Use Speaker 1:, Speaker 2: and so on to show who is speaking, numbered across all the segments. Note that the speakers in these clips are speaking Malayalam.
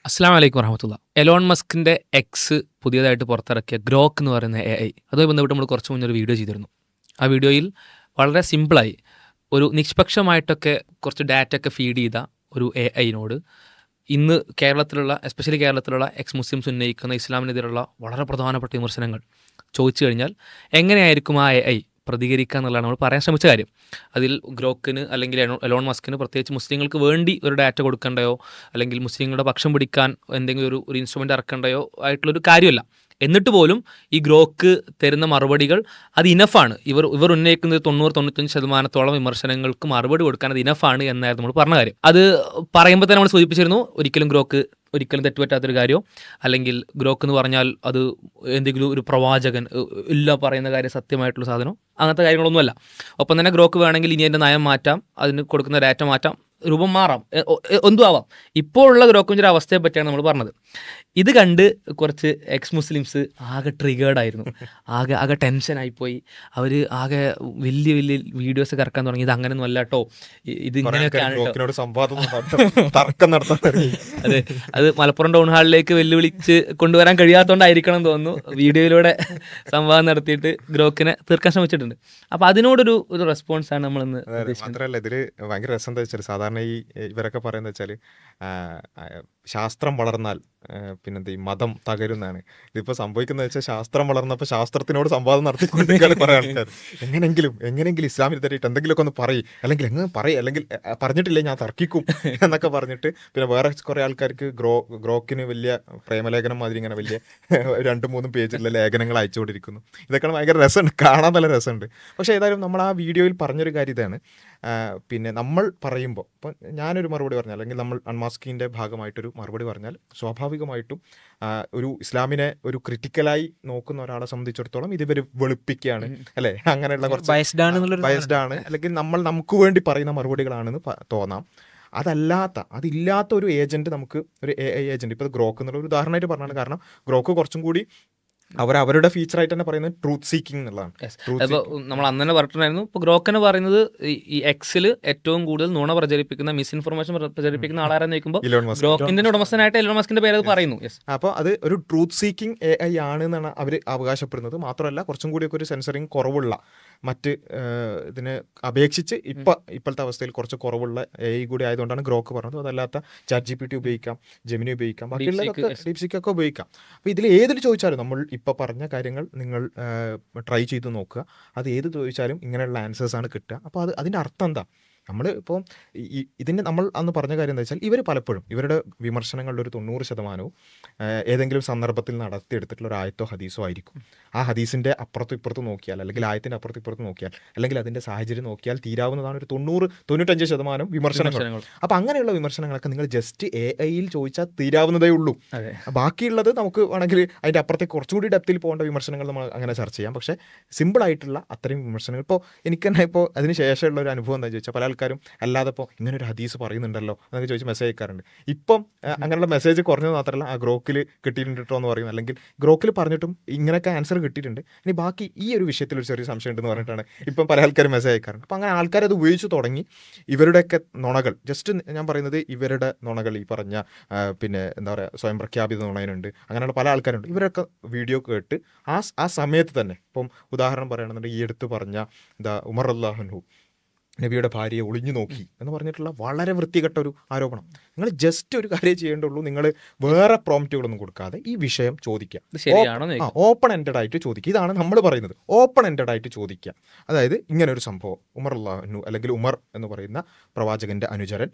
Speaker 1: അസ്സലാമു അലൈക്കും വറഹമത്തുള്ള. എലോൺ മസ്കിന്റെ എക്സ് പുതിയതായിട്ട് പുറത്തിറക്കിയ ഗ്രോക്ക് എന്ന് പറയുന്ന AI, അതുമായി ബന്ധപ്പെട്ട് നമ്മൾ കുറച്ച് മുന്നേ ഒരു വീഡിയോ ചെയ്തിരുന്നു. ആ വീഡിയോയിൽ വളരെ സിമ്പിളായി ഒരു നിഷ്പക്ഷമായിട്ടൊക്കെ കുറച്ച് ഡാറ്റ ഒക്കെ ഫീഡ് ചെയ്ത ഒരു AIനോട് ഇന്ന് കേരളത്തിലുള്ള, എസ്പെഷ്യലി കേരളത്തിലുള്ള എക്സ് മുസ്ലിംസ് ഉന്നയിക്കുന്ന ഇസ്ലാമിനെതിരെയുള്ള വളരെ പ്രധാനപ്പെട്ട വിമർശനങ്ങൾ ചോദിച്ചു കഴിഞ്ഞാൽ എങ്ങനെയായിരിക്കും ആ AI പ്രതികരിക്കുക എന്നുള്ളതാണ് നമ്മൾ പറയാൻ ശ്രമിച്ച കാര്യം. അതിൽ ഗ്രോക്കിന് അല്ലെങ്കിൽ എലോൺ മസ്കിന് പ്രത്യേകിച്ച് മുസ്ലിങ്ങൾക്ക് വേണ്ടി ഒരു ഡാറ്റ കൊടുക്കണ്ടയോ അല്ലെങ്കിൽ മുസ്ലിങ്ങളുടെ പക്ഷം പിടിക്കാൻ എന്തെങ്കിലും ഒരു ഇൻസ്ട്രുമെൻ്റ് ഇറക്കണ്ടയോ ആയിട്ടുള്ളൊരു കാര്യമല്ല. എന്നിട്ട് പോലും ഈ ഗ്രോക്ക് തരുന്ന മറുപടികൾ അത് ഇനഫാണ്. ഇവർ ഉന്നയിക്കുന്നത് 90-95% വിമർശനങ്ങൾക്ക് മറുപടി കൊടുക്കാൻ അത് ഇനഫാണ് എന്നായിരുന്നു നമ്മൾ പറഞ്ഞ കാര്യം. അത് പറയുമ്പോൾ തന്നെ നമ്മൾ സൂചിപ്പിച്ചിരുന്നു, ഒരിക്കലും തെറ്റുപറ്റാത്തൊരു കാര്യമോ അല്ലെങ്കിൽ ഗ്രോക്ക് എന്ന് പറഞ്ഞാൽ അത് എന്തെങ്കിലും ഒരു പ്രവാചകൻ ഇല്ല പറയുന്ന കാര്യം സത്യമായിട്ടുള്ള സാധനം, അങ്ങനത്തെ കാര്യങ്ങളൊന്നുമല്ല. ഒപ്പം തന്നെ ഗ്രോക്ക് വേണമെങ്കിൽ ഇനി അതിൻ്റെ നയം മാറ്റാം, അതിന് കൊടുക്കുന്ന ഡാറ്റ മാറ്റാം, രൂപം മാറാം, എന്തും ആവാം. ഇപ്പോൾ ഉള്ള ഗ്രോക്കിൻ്റെ ഒരു അവസ്ഥയെ പറ്റിയാണ് നമ്മൾ പറഞ്ഞത്. ഇത് കണ്ട് കുറച്ച് എക്സ് മുസ്ലിംസ് ആകെ ട്രിഗേർഡായിരുന്നു, ആകെ ടെൻഷനായിപ്പോയി. അവർ ആകെ വലിയ വലിയ വീഡിയോസ് ഇറക്കാൻ തുടങ്ങി. ഇത് അങ്ങനെയൊന്നും അല്ല കേട്ടോ, ഇത് ഇങ്ങനെയൊക്കെയാണ് അതെ, അത് മലപ്പുറം ടൗൺ ഹാളിലേക്ക് വെല്ലുവിളിച്ച് കൊണ്ടുവരാൻ കഴിയാത്തതുകൊണ്ടായിരിക്കണം എന്ന് തോന്നുന്നു വീഡിയോയിലൂടെ സംവാദം നടത്തിയിട്ട് ഗ്രോക്കിനെ തീർക്കാൻ ശ്രമിച്ചിട്ടുണ്ട്. അപ്പോൾ അതിനോടൊരു റെസ്പോൺസാണ് നമ്മളിന്ന്.
Speaker 2: മാത്രമല്ല, ഇതിൽ ഭയങ്കര രസം എന്താ വെച്ചാൽ, സാധാരണ ഇവരൊക്കെ പറയുന്നത് വെച്ചാൽ ശാസ്ത്രം വളർന്നാൽ പിന്നെന്ത് ഈ മതം തകരുന്നതാണ്. ഇതിപ്പോൾ സംഭവിക്കുന്നത് വെച്ചാൽ ശാസ്ത്രം വളർന്നപ്പോൾ ശാസ്ത്രത്തിനോട് സംവാദം നടത്തിക്കൊണ്ടിരിക്കുകയാണ് കുറേ ആൾക്കാർ. എങ്ങനെയെങ്കിലും ഇസ്ലാമിനെതിരായിട്ട് എന്തെങ്കിലുമൊക്കെ ഒന്ന് പറയും, അല്ലെങ്കിൽ അല്ലെങ്കിൽ പറഞ്ഞിട്ടില്ലേ ഞാൻ തർക്കിക്കും എന്നൊക്കെ പറഞ്ഞിട്ട് പിന്നെ വേറെ കുറേ ആൾക്കാർക്ക് ഗ്രോക്കിന് വലിയ പ്രേമലേഖനം മാതിരി ഇങ്ങനെ വലിയ 2-3 പേജിലുള്ള ലേഖനങ്ങൾ അയച്ചുകൊണ്ടിരിക്കുന്നു. ഇതൊക്കെ ഭയങ്കര രസമുണ്ട്, കാണാൻ നല്ല രസമുണ്ട്. പക്ഷേ ഏതായാലും നമ്മൾ ആ വീഡിയോയിൽ പറഞ്ഞൊരു കാര്യം ഇതാണ്, പിന്നെ നമ്മൾ പറയുമ്പോൾ ഇപ്പം ഞാനൊരു മറുപടി പറഞ്ഞാൽ അല്ലെങ്കിൽ നമ്മൾ അൺമാസ്കിൻ്റെ ഭാഗമായിട്ടൊരു മറുപടി പറഞ്ഞാൽ സ്വാഭാവികമായിട്ടും ഒരു ഇസ്ലാമിനെ ഒരു ക്രിട്ടിക്കലായി നോക്കുന്ന ഒരാളെ സംബന്ധിച്ചിടത്തോളം ഇത് ഇവർ വെളുപ്പിക്കുകയാണ്, അല്ലേ, അങ്ങനെയുള്ള കുറച്ച് ബയസ്ഡ് ആണ്, അല്ലെങ്കിൽ നമുക്ക് വേണ്ടി പറയുന്ന മറുപടികളാണെന്ന് തോന്നാം. അതില്ലാത്ത ഒരു ഏജന്റ്, നമുക്ക് ഒരു AI ഏജന്റ്, ഇപ്പോൾ ഗ്രോക്ക് എന്നുള്ള ഒരു ഉദാഹരണമായിട്ട് പറഞ്ഞാണ്. കാരണം ഗ്രോക്ക് കുറച്ചും കൂടി അവരുടെ ഫീച്ചറായിട്ട് തന്നെ പറയുന്നത് ട്രൂത്ത് സീക്കിംഗ് എന്നുള്ളതാണ്.
Speaker 1: നമ്മൾ അന്ന് തന്നെ പറഞ്ഞിട്ടുണ്ടായിരുന്നു. ഇപ്പോൾ ഗ്രോക്കിന് പറയുന്നത് ഈ എക്സിൽ ഏറ്റവും കൂടുതൽ നുണ പ്രചരിപ്പിക്കുന്ന, മിസ്ഇൻഫർമേഷൻ പ്രചരിപ്പിക്കുന്ന ആളാരെന്ന് ചോദിക്കുമ്പോൾ ഗ്രോക്കിന്റെ ഉടമസ്ഥനായിട്ട് എലോൺ മസ്കിന്റെ പേര് പറയുന്നു.
Speaker 2: അപ്പോൾ അത് ഒരു ട്രൂത്ത് സീക്കിംഗ് AI ആണ് എന്നാണ് അവർ അവകാശപ്പെടുന്നത്. മാത്രമല്ല കുറച്ചും കൂടിയൊക്കെ ഒരു സെൻസറിങ് കുറവുള്ള, മറ്റ് ഇതിനെ അപേക്ഷിച്ച് ഇപ്പോഴത്തെ അവസ്ഥയിൽ കുറച്ച് കുറവുള്ള AI കൂടി ആയതുകൊണ്ടാണ് ഗ്രോക്ക് പറഞ്ഞത്. അതല്ലാത്ത ChatGPT ഉപയോഗിക്കാം, ജെമിനി ഉപയോഗിക്കാം, ബാക്കിയുള്ളതൊക്കെ ഡീപ്സീക്കൊക്കെ ഉപയോഗിക്കാം. അപ്പോൾ ഇതിൽ ഏതിൽ ചോദിച്ചാലും നമ്മൾ ഇപ്പോൾ പറഞ്ഞ കാര്യങ്ങൾ നിങ്ങൾ ട്രൈ ചെയ്ത് നോക്കുക. അത് ഏത് ചോദിച്ചാലും ഇങ്ങനെയുള്ള ആൻസേഴ്സാണ് കിട്ടുക. അപ്പോൾ അതിൻ്റെ അർത്ഥം എന്താ? നമ്മൾ ഇപ്പോൾ ഇതിൻ്റെ നമ്മൾ അന്ന് പറഞ്ഞ കാര്യം എന്താ വെച്ചാൽ, ഇവർ പലപ്പോഴും ഇവരുടെ വിമർശനങ്ങളുടെ ഒരു 90% ഏതെങ്കിലും സന്ദർഭത്തിൽ നടത്തിയെടുത്തിട്ടുള്ള ഒരു ആയത്തോ ഹദീസോ ആയിരിക്കും. ആ ഹദീസിൻ്റെ അപ്പുറത്തും ഇപ്പുറത്തും നോക്കിയാൽ, അല്ലെങ്കിൽ ആയത്തിൻ്റെ അപ്പുറത്തും ഇപ്പുറത്തും നോക്കിയാൽ, അല്ലെങ്കിൽ അതിൻ്റെ സാഹചര്യം നോക്കിയാൽ തീരാവുന്നതാണ് ഒരു 90-95% വിമർശനങ്ങൾ. അപ്പോൾ അങ്ങനെയുള്ള വിമർശനങ്ങളൊക്കെ നിങ്ങൾ ജസ്റ്റ് AIയിൽ ചോദിച്ചാൽ തീരാവുന്നതേ ഉള്ളൂ. ബാക്കിയുള്ളത് നമുക്ക് വേണമെങ്കിൽ അതിൻ്റെ അപ്പുറത്തേക്ക് കുറച്ചുകൂടി ഡെപ്തിൽ പോകേണ്ട വിമർശനങ്ങൾ നമ്മൾ അങ്ങനെ ചർച്ച ചെയ്യാം. പക്ഷേ സിമ്പിളായിട്ടുള്ള അത്രയും വിമർശനങ്ങൾ ഇപ്പോൾ എനിക്ക് തന്നെ ഇപ്പോൾ അതിന് ശേഷമുള്ള ഒരു അനുഭവം എന്താ ചോദിച്ചാൽ, പല ആൾക്കാരും അല്ലാതെ ഇപ്പോൾ ഇങ്ങനെ ഒരു ഹദീസ് പറയുന്നുണ്ടല്ലോ എന്നൊക്കെ ചോദിച്ച് മെസ്സേജ് അയക്കാറുണ്ട്. ഇപ്പം അങ്ങനെയുള്ള മെസ്സേജ് കുറഞ്ഞത് മാത്രമല്ല, ആ ഗ്രോക്കിൽ കിട്ടിയിട്ടുണ്ട് കേട്ടോ എന്ന് പറയും, അല്ലെങ്കിൽ ഗ്രോക്കിൽ പറഞ്ഞിട്ടും ഇങ്ങനെയൊക്കെ ആൻസർ കിട്ടിയിട്ടുണ്ട്, ഇനി ബാക്കി ഈ ഒരു വിഷയത്തിൽ ഒരു ചെറിയ സംശയം ഉണ്ടെന്ന് പറഞ്ഞിട്ടാണ് ഇപ്പം പല ആൾക്കാരും മെസ്സേജ് അയക്കാറുണ്ട്. അപ്പോൾ അങ്ങനെ ആൾക്കാരത് ഉപയോഗിച്ച് തുടങ്ങി. ഇവരുടെയൊക്കെ നുണകൾ, ജസ്റ്റ് ഞാൻ പറയുന്നത് ഇവരുടെ നുണകൾ, ഈ പറഞ്ഞ പിന്നെ എന്താ പറയുക, സ്വയം പ്രഖ്യാപിത നുണയനുണ്ട്, അങ്ങനെയുള്ള പല ആൾക്കാരുണ്ട്. ഇവരൊക്കെ വീഡിയോ കേട്ട് ആ സമയത്ത് തന്നെ, ഇപ്പം ഉദാഹരണം പറയുകയാണെന്നുണ്ടെങ്കിൽ ഈ അടുത്ത് പറഞ്ഞ ഉമർ റളിയല്ലാഹു അൻഹു നബിയുടെ ഭാര്യയെ ഒളിഞ്ഞു നോക്കി എന്ന് പറഞ്ഞിട്ടുള്ള വളരെ വൃത്തികെട്ട ഒരു ആരോപണം. നിങ്ങൾ ജസ്റ്റ് ഒരു കാര്യം ചെയ്യേണ്ടുള്ളൂ, നിങ്ങൾ വേറെ പ്രോംപ്റ്റുകളൊന്നും കൊടുക്കാതെ ഈ വിഷയം ചോദിക്കുക, ഓപ്പൺ എൻഡഡ് ആയിട്ട് ചോദിക്കുക. ഇതാണ് നമ്മൾ പറയുന്നത്, ഓപ്പൺ എൻഡഡ് ആയിട്ട് ചോദിക്കുക. അതായത് ഇങ്ങനെ ഒരു സംഭവം, ഉമർ റളിയല്ലാഹു അല്ലെങ്കിൽ ഉമർ എന്ന് പറയുന്ന പ്രവാചകന്റെ അനുചരൻ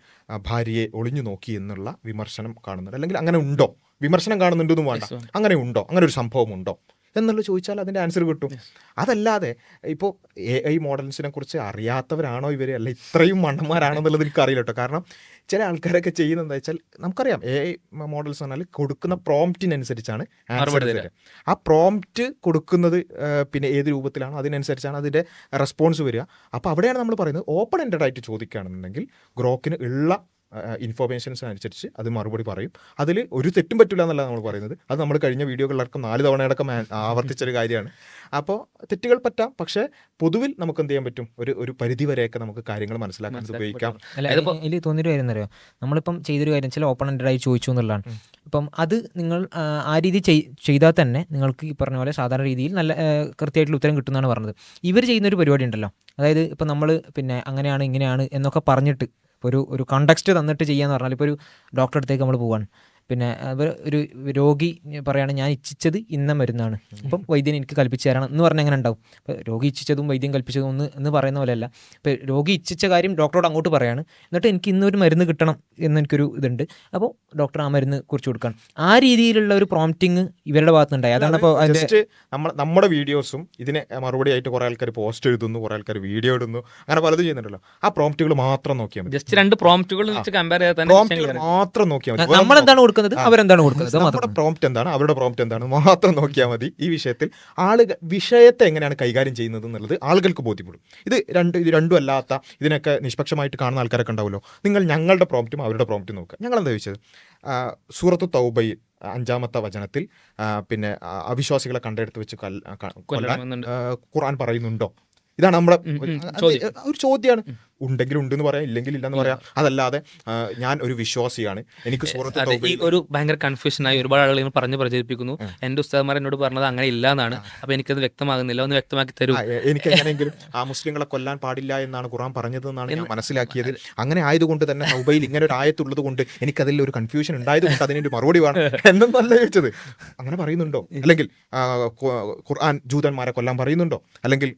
Speaker 2: ഭാര്യയെ ഒളിഞ്ഞു നോക്കി എന്നുള്ള വിമർശനം കാണുന്നുണ്ട്, അല്ലെങ്കിൽ അങ്ങനെ ഉണ്ടോ, വിമർശനം കാണുന്നുണ്ടെന്നും വേണ്ട, അങ്ങനെ ഉണ്ടോ, അങ്ങനെ ഒരു സംഭവം ഉണ്ടോ എന്നുള്ളത് ചോദിച്ചാൽ അതിൻ്റെ ആൻസർ കിട്ടും. അതല്ലാതെ ഇപ്പോൾ AI മോഡൽസിനെ കുറിച്ച് അറിയാത്തവരാണോ ഇവർ, അല്ല ഇത്രയും മണ്ടന്മാരാണോ എന്നുള്ളത് എനിക്ക് അറിയില്ല കേട്ടോ. കാരണം ചില ആൾക്കാരൊക്കെ ചെയ്യുന്നത് എന്താ വെച്ചാൽ, നമുക്കറിയാം AI മോഡൽസ് പറഞ്ഞാൽ കൊടുക്കുന്ന പ്രോംപ്റ്റിനനുസരിച്ചാണ് ആൻസർ തരിക. ആ പ്രോംപ്റ്റ് കൊടുക്കുന്നത് പിന്നെ ഏത് രൂപത്തിലാണോ അതിനനുസരിച്ചാണ് അതിൻ്റെ റെസ്പോൺസ് വരിക. അപ്പോൾ അവിടെയാണ് നമ്മൾ പറയുന്നത്, ഓപ്പൺ എൻഡഡ് ആയിട്ട് ചോദിക്കുകയാണെന്നുണ്ടെങ്കിൽ ഗ്രോക്കിന് ഉള്ള ഇൻഫോർമേഷൻസ് അനുസരിച്ച് അത് മറുപടി പറയും. അതിൽ ഒരു തെറ്റും പറ്റില്ല എന്നല്ല നമ്മൾ പറയുന്നത്. അത് നമ്മൾ കഴിഞ്ഞ വീഡിയോകളിലടക്കം 4 തവണയടക്കം ആവർത്തിച്ചൊരു കാര്യമാണ്. അപ്പോൾ തെറ്റുകൾ പറ്റാം, പക്ഷേ പൊതുവിൽ നമുക്ക് എന്ത് ചെയ്യാൻ പറ്റും, ഒരു പരിധി വരെയൊക്കെ നമുക്ക് കാര്യങ്ങൾ മനസ്സിലാക്കാൻ ഉപയോഗിക്കാം.
Speaker 3: ഇതിൽ തോന്നിയൊരു കാര്യം എന്നറിയോ, നമ്മളിപ്പം ചെയ്തൊരു കാര്യം ചില ഓപ്പൺ എൻഡഡ് ആയി ചോദിച്ചു എന്നുള്ളതാണ്. അപ്പം അത് നിങ്ങൾ ആ രീതി ചെയ്താൽ തന്നെ നിങ്ങൾക്ക് ഈ പറഞ്ഞ പോലെ സാധാരണ രീതിയിൽ നല്ല കൃത്യമായിട്ടുള്ള ഉത്തരം കിട്ടുമെന്നാണ് പറഞ്ഞത്. ഇവർ ചെയ്യുന്നൊരു പരിപാടി ഉണ്ടല്ലോ, അതായത് ഇപ്പം നമ്മൾ പിന്നെ അങ്ങനെയാണ് ഇങ്ങനെയാണ് എന്നൊക്കെ പറഞ്ഞിട്ട് ഇപ്പോൾ ഒരു കോണ്ടെക്സ്റ്റ് തന്നിട്ട് ചെയ്യാന്ന് പറഞ്ഞാൽ, ഇപ്പോൾ ഒരു ഡോക്ടറെ അടുത്തേക്ക് നമ്മൾ പോവാണ്, പിന്നെ ഒരു രോഗി പറയാണ് ഞാൻ ഇച്ഛിച്ചത് ഇന്ന മരുന്നാണ്, അപ്പം വൈദ്യൻ എനിക്ക് കൽപ്പിച്ച് തരണം എന്ന് പറഞ്ഞാൽ എങ്ങനെ ഉണ്ടാവും? ഇപ്പോൾ രോഗി ഇച്ഛിച്ചതും വൈദ്യം കൽപ്പിച്ചതും എന്ന് പറയുന്ന പോലെയല്ല. ഇപ്പോൾ രോഗി ഇച്ഛിച്ച കാര്യം ഡോക്ടറോട് അങ്ങോട്ട് പറയാണ്, എന്നിട്ട് എനിക്ക് ഇന്നൊരു മരുന്ന് കിട്ടണം എന്നെനിക്കൊരു ഇതുണ്ട്, അപ്പോൾ ഡോക്ടർ ആ മരുന്ന് കുറിച്ച് കൊടുക്കണം. ആ രീതിയിലുള്ള ഒരു പ്രോംപ്റ്റിങ് ഇവരുടെ ഭാഗത്തുണ്ടായി. അതാണ് ഇപ്പോൾ
Speaker 2: ജസ്റ്റ് നമ്മുടെ വീഡിയോസും ഇതിന് മറുപടി ആയിട്ട് കുറെ ആൾക്കാർ പോസ്റ്റ് എഴുതുന്നു, കുറെ ആൾക്കാർ വീഡിയോ ഇടുന്നു, അങ്ങനെ പലതും ചെയ്യുന്നുണ്ടല്ലോ. ആ പ്രോംപ്റ്റുകൾ മാത്രം നോക്കിയാൽ മതി.
Speaker 1: ജസ്റ്റ് 2 പ്രോംപ്റ്റുകൾ കമ്പയർ ചെയ്താൽ
Speaker 2: പ്രോംപ്റ്റുകൾ മാത്രം നോക്കിയാൽ മതി.
Speaker 3: നമ്മളെന്താണ് കൊടുക്കുന്നത്, അവരെന്താണ് കൊടുക്കുന്നത്,
Speaker 2: നമ്മുടെ പ്രോംപ്റ്റ് എന്താണ്, അവരുടെ പ്രോംപ്റ്റ് എന്താണ് മാത്രം നോക്കിയാൽ മതി. ഈ വിഷയത്തിൽ ആളുകൾ വിഷയത്തെ എങ്ങനെയാണ് കൈകാര്യം ചെയ്യുന്നത് എന്നുള്ളത് ആളുകൾക്ക് ബോധ്യപ്പെടും. ഇത് രണ്ടും അല്ലാത്ത ഇതിനൊക്കെ നിഷ്പക്ഷമായിട്ട് കാണുന്ന ആൾക്കാരൊക്കെ ഉണ്ടാവുമല്ലോ. നിങ്ങൾ ഞങ്ങളുടെ പ്രോംപ്റ്റും അവരുടെ പ്രോംപ്റ്റും നോക്കുക. ഞങ്ങൾ എന്താ ചോദിച്ചത്, സൂറത്തു തൗബയിൽ 5-ാമത്തെ വചനത്തിൽ പിന്നെ അവിശ്വാസികളെ കണ്ടെടുത്ത് വെച്ച് കൊല്ലാൻ ഖുർആൻ പറയുന്നുണ്ടോ? ഇതാണ് നമ്മുടെ ഒരു ചോദ്യമാണ്. ഉണ്ടെങ്കിൽ ഉണ്ടെന്ന് പറയാം, ഇല്ലെങ്കിൽ ഇല്ലെന്ന് പറയാം. അതല്ലാതെ ഞാൻ ഒരു വിശ്വാസിയാണ്, എനിക്ക് സൂറത്ത് തൗബയിൽ
Speaker 1: ഒരു ഭയങ്കര കൺഫ്യൂഷനായി ഒരുപാട് ആളുകൾ പറഞ്ഞ് പ്രചരിപ്പിക്കുന്നു. എൻ്റെ ഉസ്താദ്മാർ എന്നോട് പറഞ്ഞത് അങ്ങനെ ഇല്ല എന്നാണ്, അപ്പോൾ എനിക്കത് വ്യക്തമാകുന്നില്ല, ഒന്ന് വ്യക്തമാക്കി തരൂ.
Speaker 2: എനിക്ക് എങ്ങനെയെങ്കിലും ആ മുസ്ലിങ്ങളെ കൊല്ലാൻ പാടില്ല എന്നാണ് ഖുർആൻ പറഞ്ഞതെന്നാണ് ഞാൻ മനസ്സിലാക്കിയത്. അങ്ങനെ ആയതുകൊണ്ട് തന്നെ തൗബയിൽ ഇങ്ങനെ ഒരു ആയത്തുള്ളത് കൊണ്ട് എനിക്കതിൽ ഒരു കൺഫ്യൂഷൻ ഉണ്ടായതുകൊണ്ട് അതിനൊരു മറുപടി വേണം എന്നല്ല ചോദിച്ചത്. അങ്ങനെ പറയുന്നുണ്ടോ? അല്ലെങ്കിൽ ഖുർആൻ ജൂതന്മാരെ കൊല്ലാൻ പറയുന്നുണ്ടോ? അല്ലെങ്കിൽ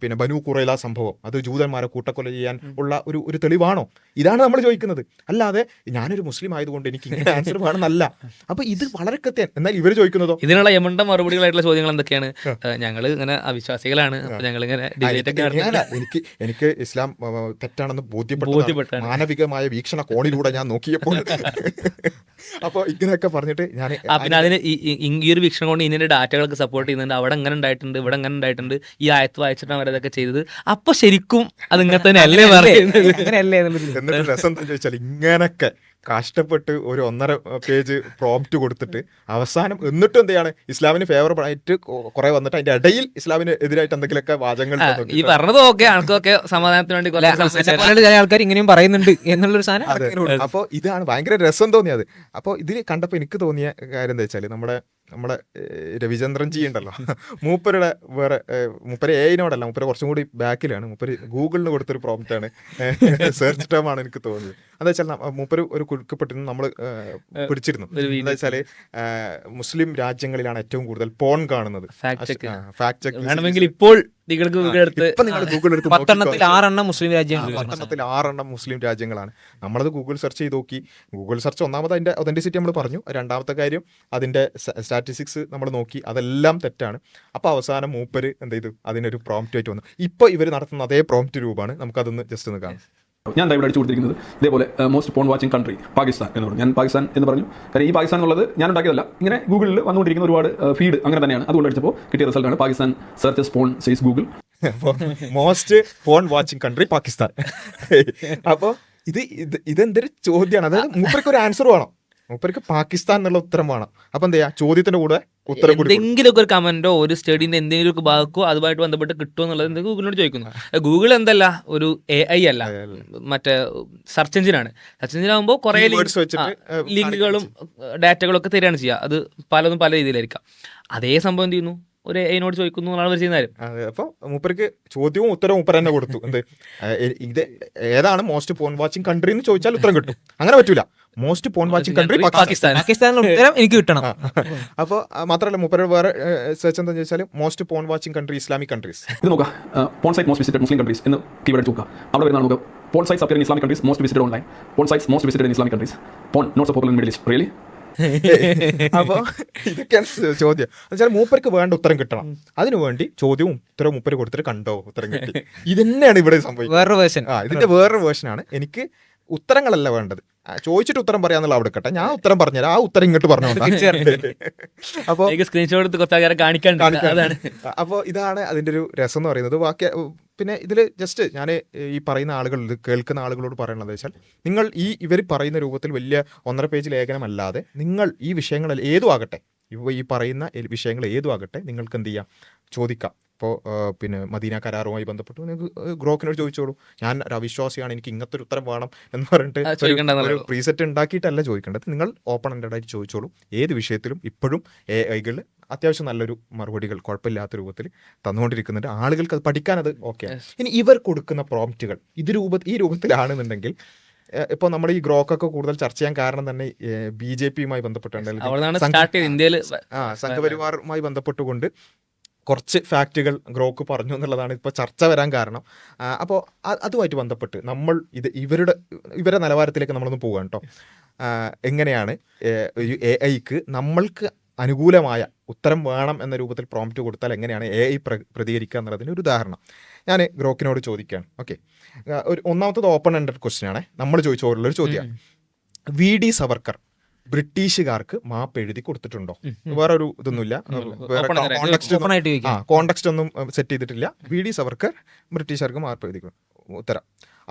Speaker 2: പിന്നെ ബനൂ ഖുറൈള സംഭവം അത് ജൂതന്മാരെ കൂട്ടക്കൊല ചെയ്യാൻ ഉള്ള ഒരു തെളിവാണോ? ഇതാണ് നമ്മൾ ചോദിക്കുന്നത്. അല്ലാതെ ഞാനൊരു മുസ്ലിം ആയതുകൊണ്ട് എനിക്ക് ഇങ്ങനെ ആൻസർ വേണമെന്നല്ല. അപ്പൊ ഇത് വളരെ കൃത്യം. എന്നാൽ ഇവർ ചോദിക്കുന്നതോ?
Speaker 1: ഇതിനുള്ള യമണ്ട മറുപടികളായിട്ടുള്ള ചോദ്യങ്ങൾ എന്തൊക്കെയാണ്? ഞങ്ങൾ ഇങ്ങനെ അവിശ്വാസികളാണ്, ഞങ്ങൾ ഇങ്ങനെ
Speaker 2: എനിക്ക് ഇസ്ലാം തെറ്റാണെന്ന് ബോധ്യപ്പെട്ട മാനവികമായ വീക്ഷണ കോണിലൂടെ ഞാൻ നോക്കിയപ്പോൾ അപ്പോൾ ഇങ്ങനെയൊക്കെ പറഞ്ഞിട്ട് ഞാൻ
Speaker 1: പിന്നെ അതിന് ഈ ഒരു വീക്ഷണം കൊണ്ട് ഇതിന്റെ ഡാറ്റകൾക്ക് സപ്പോർട്ട് ചെയ്യുന്നുണ്ട്. അവിടെ എങ്ങനെ ഉണ്ടായിട്ടുണ്ട്, ഇവിടെ എങ്ങനെ ഉണ്ടായിട്ടുണ്ട്, ഈ ആയത്ത് വായിച്ചിട്ടാണ് അവരതൊക്കെ ചെയ്തത്. അപ്പൊ ശരിക്കും അത് ഇങ്ങനെ തന്നെ അല്ലേ പറയുന്നത്?
Speaker 2: എന്നിട്ട് രസം എന്താ ചോദിച്ചാൽ, ഇങ്ങനൊക്കെ കഷ്ടപ്പെട്ട് ഒരു 1.5 പേജ് പ്രോംപ്റ്റ് കൊടുത്തിട്ട് അവസാനം എന്നിട്ടും എന്ത് ചെയ്യാണ്, ഇസ്ലാമിന് ഫേവറബിൾ ആയിട്ട് കുറെ വന്നിട്ട് അതിന്റെ ഇടയിൽ ഇസ്ലാമിന് എതിരായിട്ട് എന്തെങ്കിലുമൊക്കെ വാചകങ്ങൾ
Speaker 1: ഈ പറഞ്ഞത് ആൾക്കൊക്കെ സമാധാനത്തിന് വേണ്ടി
Speaker 3: ചില ആൾക്കാർ ഇങ്ങനെയും പറയുന്നുണ്ട് എന്നുള്ളൊരു സാധനം.
Speaker 2: അപ്പോൾ ഇതാണ് ഭയങ്കര രസം തോന്നിയത്. അപ്പോൾ ഇതിൽ കണ്ടപ്പോൾ എനിക്ക് തോന്നിയ കാര്യം എന്താ വെച്ചാൽ, നമ്മുടെ രവിചന്ദ്രൻ ജി ഉണ്ടല്ലോ, മൂപ്പരുടെ മൂപ്പര് എഐനോടല്ല, മൂപ്പര് കുറച്ചും കൂടി ബാക്കിലാണ്. മൂപ്പര് ഗൂഗിളിന് കൊടുത്തൊരു പ്രോംപ്റ്റാണ്, സെർച്ച് ടേം ആണ് എനിക്ക് തോന്നിയത്. എന്താ വെച്ചാൽ മൂപ്പര് ഒരു കുഴുക്കപ്പെട്ടിരുന്നു, നമ്മൾ പിടിച്ചിരുന്നു. എന്താ വെച്ചാല് മുസ്ലിം രാജ്യങ്ങളിലാണ് ഏറ്റവും കൂടുതൽ പോൺ കാണുന്നത്. ഫാക്ട് ചെക്ക്
Speaker 1: ഇപ്പോൾ നിങ്ങൾ ഗൂഗിൾ എടുത്ത്
Speaker 3: 6 മുസ്ലിം രാജ്യങ്ങൾ,
Speaker 2: 6 മുസ്ലിം രാജ്യങ്ങളാണ്. നമ്മളത് ഗൂഗിൾ സെർച്ച് ചെയ്ത് നോക്കി. ഗൂഗിൾ സെർച്ച് ഒന്നാമത് അതിന്റെ ഒതന്റിസിറ്റി നമ്മൾ പറഞ്ഞു, രണ്ടാമത്തെ കാര്യം അതിന്റെ സ്റ്റാറ്റിസ്റ്റിക്സ് നമ്മൾ നോക്കി, അതെല്ലാം തെറ്റാണ്. അപ്പോൾ അവസാനം മൂപ്പര് എന്ത് ചെയ്തു, അതിനൊരു പ്രോംപ്റ്റ് ആയിട്ട് വന്നു. ഇപ്പോൾ ഇവർ നടത്തുന്ന അതേ പ്രോംപ്റ്റ് രൂപമാണ്. നമുക്കതൊന്ന് ജസ്റ്റ് ഒന്ന് കാണാം.
Speaker 4: ഞാൻ ഇവിടെ അടിച്ചു കൊടുത്തിരിക്കുന്നത് ഇതേപോലെ most porn watching country Pakistan എന്ന് പറഞ്ഞു. ഞാൻ പാകിസ്ഥാൻ എന്ന് പറഞ്ഞു, കാര്യം ഈ പാകിസ്ഥാൻ എന്നുള്ളത് ഞാൻ ഉണ്ടാക്കിയതല്ല, ഇങ്ങനെ ഗൂഗിളിൽ വന്നുകൊണ്ടിരിക്കുന്ന ഒരുപാട് ഫീഡ് അങ്ങനെ തന്നെയാണ്. അതുകൊണ്ട് അടിച്ചപ്പോൾ കിട്ടിയ റിസൾട്ടാണ് Pakistan searches porn says Google
Speaker 2: most porn watching country Pakistan. അപ്പോൾ ഇതെന്തൊരു ചോദ്യമാണ്. അതായത് മൂപ്പർക്ക് ഒരു ആൻസർ വേണം, മൂപ്പർക്ക് പാകിസ്ഥാൻ എന്നുള്ള ഉത്തരം വേണം. അപ്പൊ എന്താ ചെയ്യാ, ചോദ്യത്തിന്റെ കൂടെ
Speaker 1: എന്തെങ്കിലുമൊക്കെ ഒരു കമന്റോ ഒരു സ്റ്റഡിന്റെ എന്തെങ്കിലും ഒക്കെ ഭാഗമോ അതുമായിട്ട് ബന്ധപ്പെട്ട് കിട്ടുമോ എന്നുള്ളത് ഗൂഗിളിനോട് ചോദിക്കുന്നു. ഗൂഗിൾ എന്തല്ല, ഒരു AI അല്ല, മറ്റേ സെർച്ച് എഞ്ചിനാണ്. സെർച്ച് എഞ്ചിൻ ആകുമ്പോൾ കുറെ ലിങ്കുകളും ഡാറ്റകളും ഒക്കെ തരികയാണ് ചെയ്യുക. അത് പലതും പല രീതിയിലായിരിക്കാം. അതേ സംഭവം എന്ത് ചെയ്യുന്നു, ഒരു AI-നോട് ചോദിക്കുന്നു എന്നാണ് അവർ ചെയ്യുന്ന കാര്യം.
Speaker 2: അപ്പൊ മൂപ്പർക്ക് ചോദ്യവും ഉത്തരവും മൂപ്പർ തന്നെ കൊടുത്തു. എന്ത് ഇത് ഏതാണ് മോസ്റ്റ് പോൺ വാച്ചിങ് കൺട്രി എന്ന് ചോദിച്ചാൽ ഉത്തരം കിട്ടും. അങ്ങനെ പറ്റൂല. മോസ്റ്റ് പോൺ വാച്ചിങ് കൺട്രി
Speaker 3: പാകിസ്ഥാനിലുള്ള ഉത്തരം എനിക്ക് കിട്ടണം.
Speaker 2: അപ്പോൾ മാത്രമല്ല മൂപ്പരുടെ വേറെ സെർച്ച് എന്താണെന്ന് ചോദിച്ചാൽ most porn watching country Islamic countries.
Speaker 4: ഇത് നോക്കാം, porn site most visited Muslim countries എന്ന് കീവേഡ് നോക്കുക. അവിടെ വരുന്ന നോക്കുക, porn sites appear in Islamic countries most visited online, porn sites most visited in Islamic countries, porn not so popular in Middle East. Really?
Speaker 2: അപ്പൊ ഇതൊക്കെയാണ് ചോദ്യം. എന്നുവെച്ചാൽ മൂപ്പർക്ക് വേണ്ട ഉത്തരം കിട്ടണം. അതിനുവേണ്ടി ചോദ്യവും ഉത്തരവും മൂപ്പര് കൊടുത്തിട്ട് കണ്ടോ ഉത്തരം കിട്ടി. ഇത് തന്നെയാണ് ഇവിടെ സംഭവിക്കുന്നത്. ഇതിന്റെ വേറൊരു വേർഷനാണ്. എനിക്ക് ഉത്തരങ്ങളല്ല വേണ്ടത്, ചോദിച്ചിട്ട് ഉത്തരം പറയാന്നുള്ള അവിടെ കേട്ടെ, ഞാൻ ഉത്തരം പറഞ്ഞുതരാം, ആ ഉത്തരം ഇങ്ങോട്ട് പറഞ്ഞു. അപ്പോൾ അപ്പോൾ ഇതാണ് അതിന്റെ ഒരു രസം എന്ന് പറയുന്നത്. ബാക്കി പിന്നെ ഇതിൽ ജസ്റ്റ് ഞാൻ ഈ പറയുന്ന ആളുകൾ, കേൾക്കുന്ന ആളുകളോട് പറയണത് വെച്ചാൽ, നിങ്ങൾ ഇവർ പറയുന്ന രൂപത്തിൽ വലിയ 1.5 പേജ് ലേഖനമല്ലാതെ നിങ്ങൾ ഈ വിഷയങ്ങളിൽ ഏതും ആകട്ടെ, ഈ പറയുന്ന വിഷയങ്ങൾ ഏതും ആകട്ടെ, നിങ്ങൾക്ക് എന്ത് ചെയ്യാം, ചോദിക്കാം. ഇപ്പോൾ പിന്നെ മദീന കരാറുമായി ബന്ധപ്പെട്ട് നിങ്ങൾക്ക് ഗ്രോക്കിനോട് ചോദിച്ചോളൂ. ഞാൻ ഒരു അവിശ്വാസിയാണ്, എനിക്ക് ഇങ്ങനത്തെ ഒരു ഉത്തരം വേണം എന്ന് പറഞ്ഞിട്ട് ഒരു പ്രീസെറ്റ് ഉണ്ടാക്കിയിട്ടല്ല ചോദിക്കേണ്ടത്. നിങ്ങൾ ഓപ്പൺ എൻഡഡ് ആയിട്ട് ചോദിച്ചോളൂ. ഏത് വിഷയത്തിലും ഇപ്പോഴും AI അത്യാവശ്യം നല്ലൊരു മറുപടികൾ കുഴപ്പമില്ലാത്ത രൂപത്തിൽ തന്നുകൊണ്ടിരിക്കുന്നുണ്ട്. ആളുകൾക്ക് അത് പഠിക്കാനത് ഓക്കെ. ഇനി ഇവർ കൊടുക്കുന്ന പ്രോംപ്റ്റുകൾ ഈ രൂപത്തിലാണെന്നുണ്ടെങ്കിൽ ഇപ്പോൾ നമ്മുടെ ഈ ഗ്രോക്കൊക്കെ കൂടുതൽ ചർച്ച ചെയ്യാൻ കാരണം തന്നെ BJP-യുമായി ബന്ധപ്പെട്ടുണ്ട്, സംഘപരിവാറുമായി ബന്ധപ്പെട്ടുകൊണ്ട് കുറച്ച് ഫാക്റ്റുകൾ ഗ്രോക്ക് പറഞ്ഞു എന്നുള്ളതാണ് ഇപ്പോൾ ചർച്ച വരാൻ കാരണം. അപ്പോൾ അതുമായിട്ട് ബന്ധപ്പെട്ട് നമ്മൾ ഇവരുടെ നിലവാരത്തിലേക്ക് നമ്മളൊന്ന് പോവുകയാണ് കേട്ടോ. എങ്ങനെയാണ് ഒരു AI-ക്ക് നമ്മൾക്ക് അനുകൂലമായ ഉത്തരം വേണം എന്ന രൂപത്തിൽ പ്രോംപ്റ്റ് കൊടുത്താൽ എങ്ങനെയാണ് AI പ്രതികരിക്കുക എന്നുള്ളതിന് ഒരു ഉദാഹരണം ഞാൻ ഗ്രോക്കിനോട് ചോദിക്കുകയാണ്. ഓക്കെ, ഒന്നാമത്തത് ഓപ്പൺ എൻഡഡ് ക്വസ്റ്റ്യൻ ആണ്. നമ്മൾ ചോദിച്ചോടുള്ളൊരു ചോദ്യമാണ്, VD സവർക്കർ ബ്രിട്ടീഷുകാർക്ക് മാപ്പ് എഴുതി കൊടുത്തിട്ടുണ്ടോ? വേറൊരു ഇതൊന്നുമില്ല, കോണ്ടക്സ്റ്റ് ഒന്നും സെറ്റ് ചെയ്തിട്ടില്ല. VD സവർക്കർ ബ്രിട്ടീഷുകാർക്ക് മാപ്പ് എഴുതി. ഉത്തരം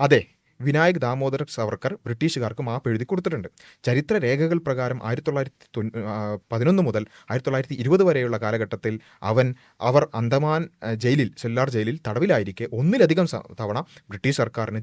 Speaker 2: അതെ, വിനായക് ദാമോദർ സവർക്കർ ബ്രിട്ടീഷുകാർക്ക് മാപ്പ് എഴുതി കൊടുത്തിട്ടുണ്ട്. ചരിത്ര രേഖകൾ പ്രകാരം 1911 മുതൽ 1920 വരെയുള്ള കാലഘട്ടത്തിൽ അവർ അന്തമാൻ ജയിലിൽ, സെല്ലാർ ജയിലിൽ തടവിലായിരിക്കെ ഒന്നിലധികം തവണ ബ്രിട്ടീഷ് സർക്കാരിന്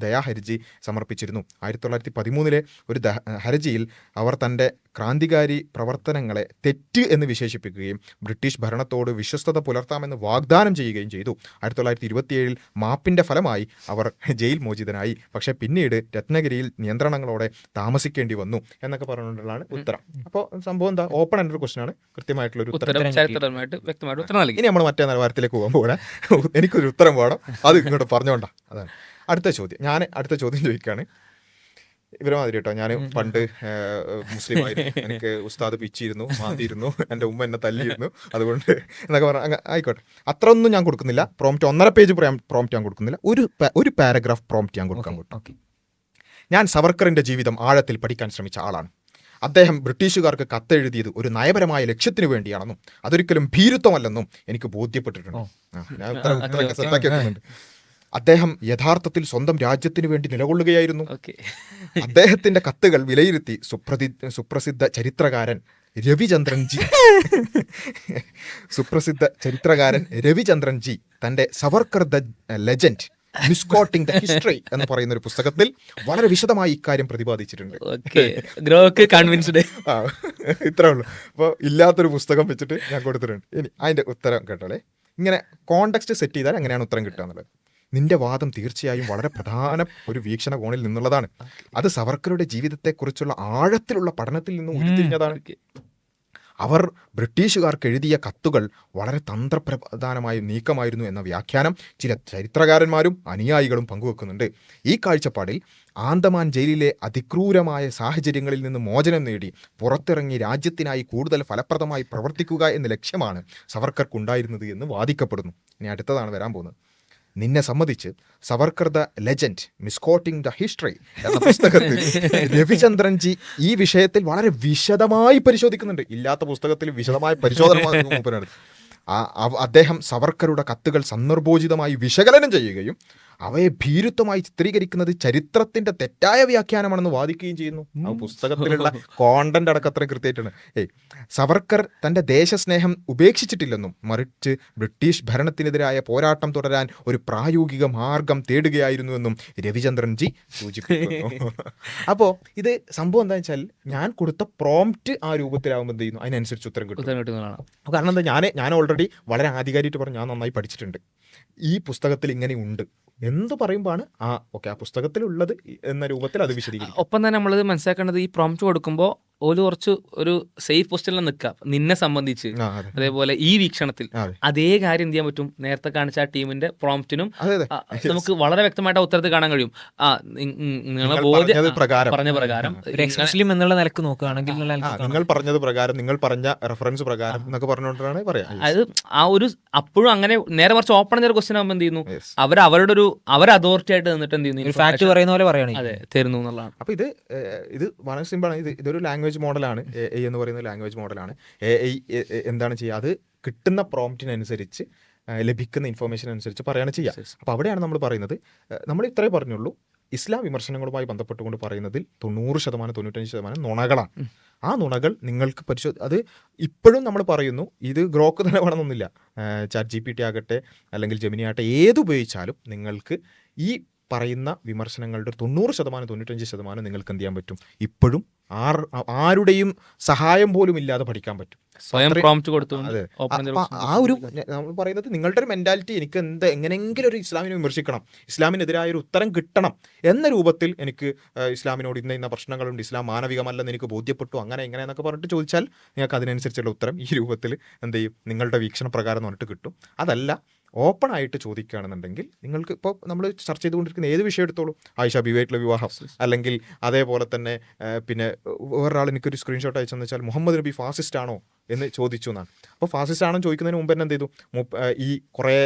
Speaker 2: ദയാഹർജി സമർപ്പിച്ചിരുന്നു. 1913 ഒരു ഹർജിയിൽ അവർ തൻ്റെ ക്രാന്തികാരി പ്രവർത്തനങ്ങളെ തെറ്റ് എന്ന് വിശേഷിപ്പിക്കുകയും ബ്രിട്ടീഷ് ഭരണത്തോട് വിശ്വസ്തത പുലർത്താമെന്ന് വാഗ്ദാനം ചെയ്യുകയും ചെയ്തു. 1927 മാപ്പിൻ്റെ ഫലമായി അവർ ജയിൽ മോചിതനായി. പക്ഷേ പിന്നീട് രത്നഗിരിയിൽ നിയന്ത്രണങ്ങളോടെ താമസിക്കേണ്ടി വന്നു എന്നൊക്കെ പറഞ്ഞുകൊണ്ടുള്ളതാണ് ഉത്തരം. അപ്പോൾ സംഭവം എന്താ? ഓപ്പൺ എൻഡഡ് ക്വസ്റ്റ്യൻ ആണ്, കൃത്യമായിട്ടുള്ള ഉത്തരം. ഇനി നമ്മൾ മറ്റേ നിലവാരത്തിലേക്ക് പോകുമ്പോൾ എനിക്കൊരു ഉത്തരം വേണം, അത് ഇങ്ങോട്ട് പറഞ്ഞോണ്ടാ. അതാണ് അടുത്ത ചോദ്യം ചോദിക്കുകയാണ്. ഇവരുമാതിരി കേട്ടോ, ഞാൻ പണ്ട് മുസ്ലിമായിരുന്നു, എനിക്ക് ഉസ്താദ് പിച്ചിരുന്നു, മാതിയിരുന്നു, എൻ്റെ ഉമ്മ എന്നെ തല്ലിയിരുന്നു, അതുകൊണ്ട് എന്നൊക്കെ പറഞ്ഞാൽ ആയിക്കോട്ടെ. അത്ര ഒന്നും ഞാൻ കൊടുക്കുന്നില്ല. പ്രോംപ്റ്റ് 1.5 പേജ് പ്രോംപ്റ്റ് ഞാൻ കൊടുക്കുന്നില്ല, ഒരു പാരഗ്രാഫ് പ്രോംപ്റ്റ് ഞാൻ കൊടുക്കാൻ കൊടുക്കും. ഞാൻ സവർക്കറിൻ്റെ ജീവിതം ആഴത്തിൽ പഠിക്കാൻ ശ്രമിച്ച ആളാണ്. അദ്ദേഹം ബ്രിട്ടീഷുകാർക്ക് കത്തെഴുതിയത് ഒരു നയപരമായ ലക്ഷ്യത്തിന് വേണ്ടിയാണെന്നും അതൊരിക്കലും ഭീരുത്വമല്ലെന്നും എനിക്ക് ബോധ്യപ്പെട്ടിട്ടുണ്ട്. ഞാൻ ഉത്തരം സെറ്റാക്കി വെക്കുന്നുണ്ട്. അദ്ദേഹം യഥാർത്ഥത്തിൽ സ്വന്തം രാജ്യത്തിന് വേണ്ടി നിലകൊള്ളുകയായിരുന്നു. അദ്ദേഹത്തിന്റെ കത്തുകൾ വിലയിരുത്തി സുപ്രസിദ്ധ ചരിത്രകാരൻ രവിചന്ദ്രൻ ജി തന്റെ Savarkar the legend misquoting the history എന്ന് പറയുന്ന ഒരു പുസ്തകത്തിൽ വളരെ വിശദമായി ഇക്കാര്യം പ്രതിപാദിച്ചിട്ടുണ്ട്. ഇത്രേ ഉള്ളൂ. അപ്പോൾ ഇല്ലാത്തൊരു പുസ്തകം വെച്ചിട്ട് ഞാൻ കൊടുത്തിട്ടുണ്ട്. ഇനി അതിന്റെ ഉത്തരം കേട്ടോളെ. ഇങ്ങനെ കോണ്ടെക്സ്റ്റ് സെറ്റ് ചെയ്താൽ എങ്ങനെയാണ് ഉത്തരം കിട്ടുക എന്നുള്ളത്. നിന്റെ വാദം തീർച്ചയായും വളരെ പ്രധാന ഒരു വീക്ഷണകോണിൽ നിന്നുള്ളതാണ്. അത് സവർക്കറുടെ ജീവിതത്തെക്കുറിച്ചുള്ള ആഴത്തിലുള്ള പഠനത്തിൽ നിന്നും ഉരുത്തിരിഞ്ഞതാണ്. അവർ ബ്രിട്ടീഷുകാർക്ക് എഴുതിയ കത്തുകൾ വളരെ തന്ത്രപ്രധാനമായ നീക്കമായിരുന്നു എന്ന വ്യാഖ്യാനം ചില ചരിത്രകാരന്മാരും അനുയായികളും പങ്കുവെക്കുന്നുണ്ട്. ഈ കാഴ്ചപ്പാടിൽ ആന്തമാൻ ജയിലിലെ അതിക്രൂരമായ സാഹചര്യങ്ങളിൽ നിന്ന് മോചനം നേടി പുറത്തിറങ്ങി രാജ്യത്തിനായി കൂടുതൽ ഫലപ്രദമായി പ്രവർത്തിക്കുക എന്ന ലക്ഷ്യമാണ് സവർക്കർക്കുണ്ടായിരുന്നത് എന്ന് വാദിക്കപ്പെടുന്നു. ഇനി അടുത്തതാണ് വരാൻ പോകുന്നത്. നിന്നെ സംബന്ധിച്ച് Savarkar the legend misquoting the history എന്ന പുസ്തകത്തിൽ രവിചന്ദ്രൻ ജി ഈ വിഷയത്തിൽ വളരെ വിശദമായി പരിശോധിക്കുന്നുണ്ട്. ഇല്ലാത്ത പുസ്തകത്തിൽ വിശദമായ പരിശോധന അദ്ദേഹം സവർക്കറുടെ കത്തുകൾ സന്ദർഭോചിതമായി വിശകലനം ചെയ്യുകയും അവയെ ഭീരുത്വമായി ചിത്രീകരിക്കുന്നത് ചരിത്രത്തിന്റെ തെറ്റായ വ്യാഖ്യാനമാണെന്ന് വാദിക്കുകയും ചെയ്യുന്നു. ആ പുസ്തകത്തിലുള്ള കോണ്ടന്റ് അടക്കം അത്ര കൃത്യമായിട്ടാണ്. സവർക്കർ തന്റെ ദേശസ്നേഹം ഉപേക്ഷിച്ചിട്ടില്ലെന്നും മറിച്ച് ബ്രിട്ടീഷ് ഭരണത്തിനെതിരായ പോരാട്ടം തുടരാൻ ഒരു പ്രായോഗിക മാർഗം തേടുകയായിരുന്നുവെന്നും രവിചന്ദ്രൻ ജി സൂചിപ്പിക്കുന്നു. അപ്പോൾ ഇത് സംഭവം എന്താ വെച്ചാൽ, ഞാൻ കൊടുത്ത പ്രോംപ്റ്റ് ആ രൂപത്തിലാവുമ്പോൾ എന്ത് ചെയ്യുന്നു, അതിനനുസരിച്ച് ഉത്തരം കിട്ടും. കാരണം എന്താ, ഞാൻ ഓൾറെഡി വളരെ ആധികാരികമായിട്ട് പറഞ്ഞു, ഞാൻ നന്നായി പഠിച്ചിട്ടുണ്ട്, ഈ പുസ്തകത്തിൽ ഇങ്ങനെ ഉണ്ട് എന്ത് പറയുമ്പോഴാണ് ആ പുസ്തകത്തിലുള്ളത് എന്ന രൂപത്തിൽ അത് വിശദീകരിക്കും.
Speaker 1: ഒപ്പം തന്നെ നമ്മൾ മനസ്സിലാക്കേണ്ടത്, ഈ പ്രോംപ്റ്റ് കൊടുക്കുമ്പോൾ കുറച്ച് ഒരു സേഫ് പൊസിഷനിൽ നിൽക്കാം നിന്നെ സംബന്ധിച്ച്. അതേപോലെ ഈ വീക്ഷണത്തിൽ അതേ കാര്യം എന്ത് ചെയ്യാൻ പറ്റും, നേരത്തെ കാണിച്ച ആ ടീമിന്റെ പ്രോംപ്റ്റിനും നമുക്ക് വളരെ വ്യക്തമായിട്ട് ഉത്തരത്തിൽ കാണാൻ കഴിയും. പറഞ്ഞ പ്രകാരം
Speaker 3: എന്നുള്ള നിലക്ക് നോക്കുകയാണെങ്കിൽ
Speaker 2: നിങ്ങൾ പറഞ്ഞത് പ്രകാരം, നിങ്ങൾ പറഞ്ഞ റെഫറൻസ് പ്രകാരം എന്നൊക്കെ പറഞ്ഞുകൊണ്ടാണ് പറയാം.
Speaker 1: അത് ആ ഒരു അപ്പോഴും അങ്ങനെ നേരെ മറിച്ച് ഓപ്പൺ ചെയ്ത ക്വസ്റ്റ്യൻ ആകുമ്പോൾ എന്ത് ചെയ്യുന്നു, അവർ അതോറിറ്റി ആയിട്ട് നിന്നിട്ട് എന്ത് ചെയ്യുന്നു,
Speaker 3: ഫാക്ട് പറയുന്ന പോലെ പറയണേ,
Speaker 1: അതെ, തരുന്നു എന്നുള്ളതാണ്.
Speaker 2: അപ്പൊ ഇത് വളരെ സിമ്പിൾ ആണ്. ഇതൊരു ലാംഗ്വേജ് മോഡലാണ്. AI എന്ന് പറയുന്ന ലാംഗ്വേജ് മോഡലാണ്. AI എന്താണ് ചെയ്യുക, അത് കിട്ടുന്ന പ്രോംപ്റ്റിനനുസരിച്ച് ലഭിക്കുന്ന ഇൻഫർമേഷൻ അനുസരിച്ച് പറയുകയാണ് ചെയ്യുക. അപ്പോൾ അവിടെയാണ് നമ്മൾ പറയുന്നത്, നമ്മൾ ഇത്രേ പറഞ്ഞുള്ളൂ, ഇസ്ലാം വിമർശനങ്ങളുമായി ബന്ധപ്പെട്ടുകൊണ്ട് പറയുന്നതിൽ 90%, 95% നുണകളാണ്. ആ നുണകൾ നിങ്ങൾക്ക് അത് ഇപ്പോഴും നമ്മൾ പറയുന്നു, ഇത് ഗ്രോക്ക് തന്നെ വേണമെന്നൊന്നുമില്ല. ചാറ്റ് GPT ആകട്ടെ അല്ലെങ്കിൽ ജെമിനി ആകട്ടെ, ഏതുപയോഗിച്ചാലും നിങ്ങൾക്ക് ഈ പറയുന്ന വിമർശനങ്ങളുടെ 90% 95% നിങ്ങൾക്ക് എന്ത് ചെയ്യാൻ പറ്റും, ഇപ്പോഴും ആരുടെയും സഹായം പോലും ഇല്ലാതെ പഠിക്കാൻ പറ്റും.
Speaker 1: സ്വയം പ്രോംപ്റ്റ് കൊടുത്തുകൊണ്ട്
Speaker 2: അതെ.
Speaker 1: open ചെയ്ത
Speaker 2: ആ ഒരു നമ്മൾ പറയുന്നത് നിങ്ങളുടെ ഒരു മെന്റാലിറ്റി, എനിക്ക് എങ്ങനെയെങ്കിലും ഒരു ഇസ്ലാമിനെ വിമർശിക്കണം, ഇസ്ലാമിനെതിരായ ഒരു ഉത്തരം കിട്ടണം എന്ന രൂപത്തിൽ എനിക്ക് ഇസ്ലാമിനോട് ഇന്ന പ്രശ്നങ്ങളുണ്ട്, ഇസ്ലാം മാനവികമല്ലെന്ന് എനിക്ക് ബോധ്യപ്പെട്ടു, അങ്ങനെ എങ്ങനെ എന്നൊക്കെ പറഞ്ഞിട്ട് ചോദിച്ചാൽ നിങ്ങൾക്ക് അതിനനുസരിച്ചുള്ള ഉത്തരം ഈ രൂപത്തിൽ എന്ത് ചെയ്യും, നിങ്ങളുടെ വീക്ഷണപ്രകാരം പറഞ്ഞിട്ട് കിട്ടും. അതല്ല, ഓപ്പൺ ആയിട്ട് ചോദിക്കുകയാണെന്നുണ്ടെങ്കിൽ നിങ്ങൾക്ക് ഇപ്പോൾ നമ്മൾ ചർച്ച ചെയ്തുകൊണ്ടിരിക്കുന്ന ഏത് വിഷയം എടുത്തോളൂ, ആയിഷ ബീവിയായിട്ടുള്ള വിവാഹം, അല്ലെങ്കിൽ അതേപോലെ തന്നെ പിന്നെ വേറൊരാൾ എനിക്കൊരു സ്ക്രീൻഷോട്ട് അയച്ചെന്ന് വെച്ചാൽ മുഹമ്മദ് നബി ഫാസിസ്റ്റ് ആണോ എന്ന് ചോദിച്ചു എന്നാണ്. അപ്പോൾ ഫാസിസ്റ്റ് ആണോ ചോദിക്കുന്നതിന് മുമ്പ് തന്നെ എന്ത് ചെയ്തു, ഈ കുറേ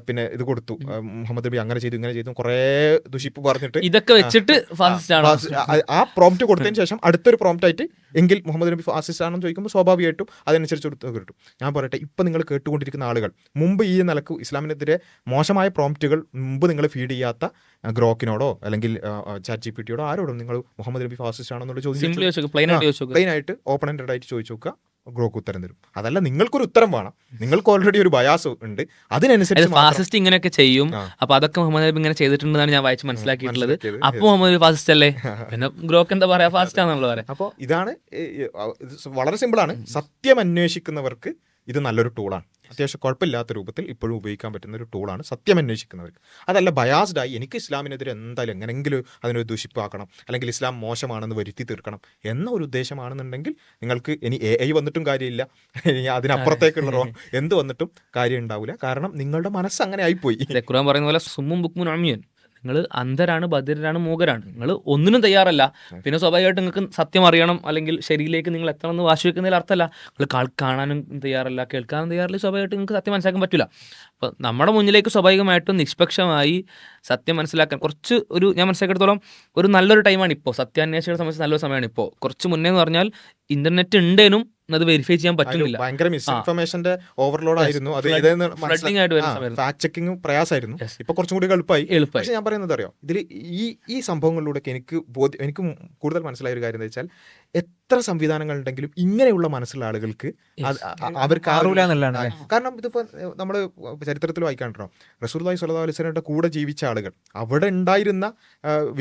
Speaker 2: പിന്നെ ഇത് കൊടുത്തു, മുഹമ്മദ് നബി അങ്ങനെ ചെയ്തു ഇങ്ങനെ ചെയ്തു, കുറേ ദുഷിപ്പ് പറഞ്ഞിട്ട്
Speaker 1: ഇതൊക്കെ വെച്ചിട്ട് ഫാസിസ്റ്റ് ആണ്.
Speaker 2: ആ പ്രോംപ്റ്റ് കൊടുത്തതിന് ശേഷം അടുത്തൊരു പ്രോംപ്റ്റ് ആയിട്ട് എങ്കിൽ മുഹമ്മദ് നബി ഫാസിസ്റ്റ് ആണെന്ന് ചോദിക്കുമ്പോൾ സ്വാഭാവികമായിട്ടും അതനുസരിച്ച് കിട്ടും. ഞാൻ പറയട്ടെ, ഇപ്പം നിങ്ങൾ കേട്ടുകൊണ്ടിരിക്കുന്ന ആളുകൾ, മുമ്പ് ഈ നിലക്ക് ഇസ്ലാമിനെതിരെ മോശമായ പ്രോംപ്റ്റുകൾ മുമ്പ് നിങ്ങൾ ഫീഡ് ചെയ്യാത്ത ഗ്രോക്കിനോടോ അല്ലെങ്കിൽ ചാറ്റ് GPTയോടോ ആരോടും നിങ്ങൾ മുഹമ്മദ് നബി ഫാസിസ്റ്റ് ആണെന്നുള്ള ചോദിച്ചു പ്ലെയിൻ ആയിട്ട് ഓപ്പൺ എൻഡഡ് ആയിട്ട് ചോദിച്ചു നോക്കുക, ഗ്രോക്ക് ഉത്തരം തരും. അതല്ല, നിങ്ങൾക്കൊരു ഉത്തരം വേണം, നിങ്ങൾക്ക് ഓൾറെഡി ഒരു ബയാസ് ഉണ്ട്, അതിനനുസരിച്ച്
Speaker 1: ഫാസിസ്റ്റ് ഇങ്ങനെയൊക്കെ ചെയ്യും. അപ്പൊ അതൊക്കെ മുഹമ്മദ് നബി ഇങ്ങനെ ചെയ്തിട്ടുണ്ടെന്നാണ് ഞാൻ വായിച്ച് മനസ്സിലാക്കിയിട്ടുള്ളത്. അപ്പൊ മുഹമ്മദ് നബി ഫാസിസ്റ്റ് അല്ലേ, പിന്നെ ഗ്രോക്ക് എന്താ പറയാ, ഫാസ്റ്റ് ആണെന്നുള്ള പറയാം.
Speaker 2: അപ്പോൾ ഇതാണ് വളരെ സിമ്പിളാണ്. സത്യം അന്വേഷിക്കുന്നവർക്ക് ഇത് നല്ലൊരു ടൂളാണ്, അത്യാവശ്യം കുഴപ്പമില്ലാത്ത രൂപത്തിൽ ഇപ്പോഴും ഉപയോഗിക്കാൻ പറ്റുന്ന ഒരു ടൂളാണ് സത്യം അന്വേഷിക്കുന്നവർക്ക്. അതല്ല ബയാസ്ഡായി എനിക്ക് ഇസ്ലാമിനെതിരെ എന്തായാലും എങ്ങനെയെങ്കിലും അതിനൊരു ദുഷിപ്പാക്കണം, അല്ലെങ്കിൽ ഇസ്ലാം മോശമാണെന്ന് വരുത്തി തീർക്കണം എന്ന ഒരു ഉദ്ദേശമാണെന്നുണ്ടെങ്കിൽ നിങ്ങൾക്ക് ഇനി AI വന്നിട്ടും കാര്യമില്ല, ഇനി അതിനപ്പുറത്തേക്കുള്ള എന്ത് വന്നിട്ടും കാര്യം ഉണ്ടാവില്ല. കാരണം നിങ്ങളുടെ മനസ്സ് അങ്ങനെ ആയിപ്പോയി.
Speaker 1: ഖുർആൻ പറയുന്ന പോലെ സുമ്മും ബുക്മുൻ അമ്യൻ, നിങ്ങൾ അന്ധരാണ്, ബധിരരാണ്, മൂകരാണ്, നിങ്ങൾ ഒന്നിനും തയ്യാറല്ല. പിന്നെ സ്വാഭാവികമായിട്ട് നിങ്ങൾക്ക് സത്യം അറിയണം, അല്ലെങ്കിൽ ശരിയിലേക്ക് നിങ്ങൾ എത്തണം എന്ന് വാശി വെക്കുന്നതിൽ അർത്ഥമല്ല. നിങ്ങൾ കാണാനും തയ്യാറല്ല, കേൾക്കാനും തയ്യാറില്ല, സ്വാഭാവികമായിട്ട് നിങ്ങൾക്ക് സത്യം മനസ്സിലാക്കാൻ പറ്റില്ല. അപ്പോൾ നമ്മുടെ മുന്നിലേക്ക് സ്വാഭാവികമായിട്ടും നിഷ്പക്ഷമായി സത്യം മനസ്സിലാക്കാൻ കുറച്ച് ഞാൻ മനസ്സിലാക്കിയെടുത്തോളം ഒരു നല്ലൊരു ടൈമാണ് ഇപ്പോൾ, സത്യാന്വേഷണത്തെ സംബന്ധിച്ച് നല്ലൊരു സമയമാണ് ഇപ്പോൾ. കുറച്ച് മുന്നേ എന്ന് പറഞ്ഞാൽ ഇന്റർനെറ്റ് ഉണ്ടേനും അത് വെരിഫൈ ചെയ്യാൻ പറ്റുന്നില്ല,
Speaker 2: ഭയങ്കര മിസ്ഇൻഫർമേഷന്റെ ഓവർലോഡ് ആയിരുന്നു, ഫാക്ട് ചെക്കിംഗ് പ്രയാസമായിരുന്നു. ഇപ്പൊ കുറച്ചും കൂടി എളുപ്പമായി. പക്ഷെ ഞാൻ പറയുന്നത് അറിയോ, ഇതിൽ ഈ സംഭവങ്ങളിലൂടെ എനിക്ക് കൂടുതൽ മനസ്സിലായ ഒരു കാര്യം എന്താ വെച്ചാൽ, എത്ര സംവിധാനങ്ങൾ ഉണ്ടെങ്കിലും ഇങ്ങനെയുള്ള മനസ്സുള്ള ആളുകൾക്ക് അവർക്ക് കാരണം ഇതിപ്പോ നമ്മള് ചരിത്രത്തിൽ വായിക്കാണ്ടോ, റസൂലുള്ളാഹി സ്വല്ലല്ലാഹു അലൈഹി വസല്ലമയുടെ കൂടെ ജീവിച്ച ആളുകൾ, അവിടെ ഉണ്ടായിരുന്ന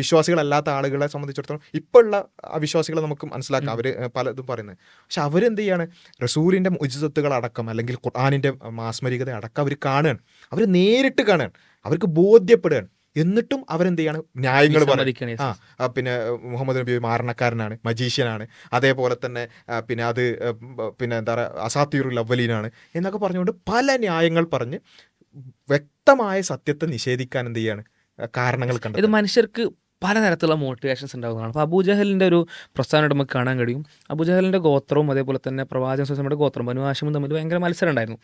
Speaker 2: വിശ്വാസികളല്ലാത്ത ആളുകളെ സംബന്ധിച്ചിടത്തോളം ഇപ്പോൾ ഉള്ള അവിശ്വാസികളെ നമുക്ക് മനസ്സിലാക്കാം, അവര് പലതും പറയുന്നത്. പക്ഷെ അവരെന്ത് ചെയ്യാണ്, റസൂലിന്റെ മുഅ്ജിസത്തുകൾ അടക്കം അല്ലെങ്കിൽ ഖുർആനിന്റെ മാസ്മരികത അടക്കം അവർ കാണുകയാണ്, അവർ നേരിട്ട് കാണുകയാണ്, അവർക്ക് ബോധ്യപ്പെടുകയാണ്. എന്നിട്ടും അവരെന്ത് ചെയ്യാണ്, ന്യായങ്ങൾ പറയും. പിന്നെ മുഹമ്മദ് നബി മാരണക്കാരനാണ്, മജീഷ്യനാണ്, അതേപോലെ തന്നെ പിന്നെ അത് പിന്നെ എന്താ പറയുക അസാത്തീറുൽ അവ്വലീനാണ് എന്നൊക്കെ പറഞ്ഞുകൊണ്ട് പല ന്യായങ്ങൾ പറഞ്ഞ് വ്യക്തമായ സത്യത്തെ നിഷേധിക്കാൻ എന്ത് ചെയ്യാണ് കാരണങ്ങൾ കണ്ടത്.
Speaker 1: ഇത് മനുഷ്യർക്ക് പലതരത്തിലുള്ള മോട്ടിവേഷൻസ് ഉണ്ടാകുന്നതാണ്. അപ്പോൾ അബൂജഹലിൻ്റെ ഒരു പ്രസ്ഥാനം നമുക്ക് കാണാൻ കഴിയും. അബൂജഹലിൻ്റെ ഗോത്രവും അതേപോലെ തന്നെ പ്രവാചകൻ സ്വലമിയുടെ ഗോത്രം ബനു ഹാഷിമും തമ്മിൽ ഭയങ്കര മത്സരം ഉണ്ടായിരുന്നു.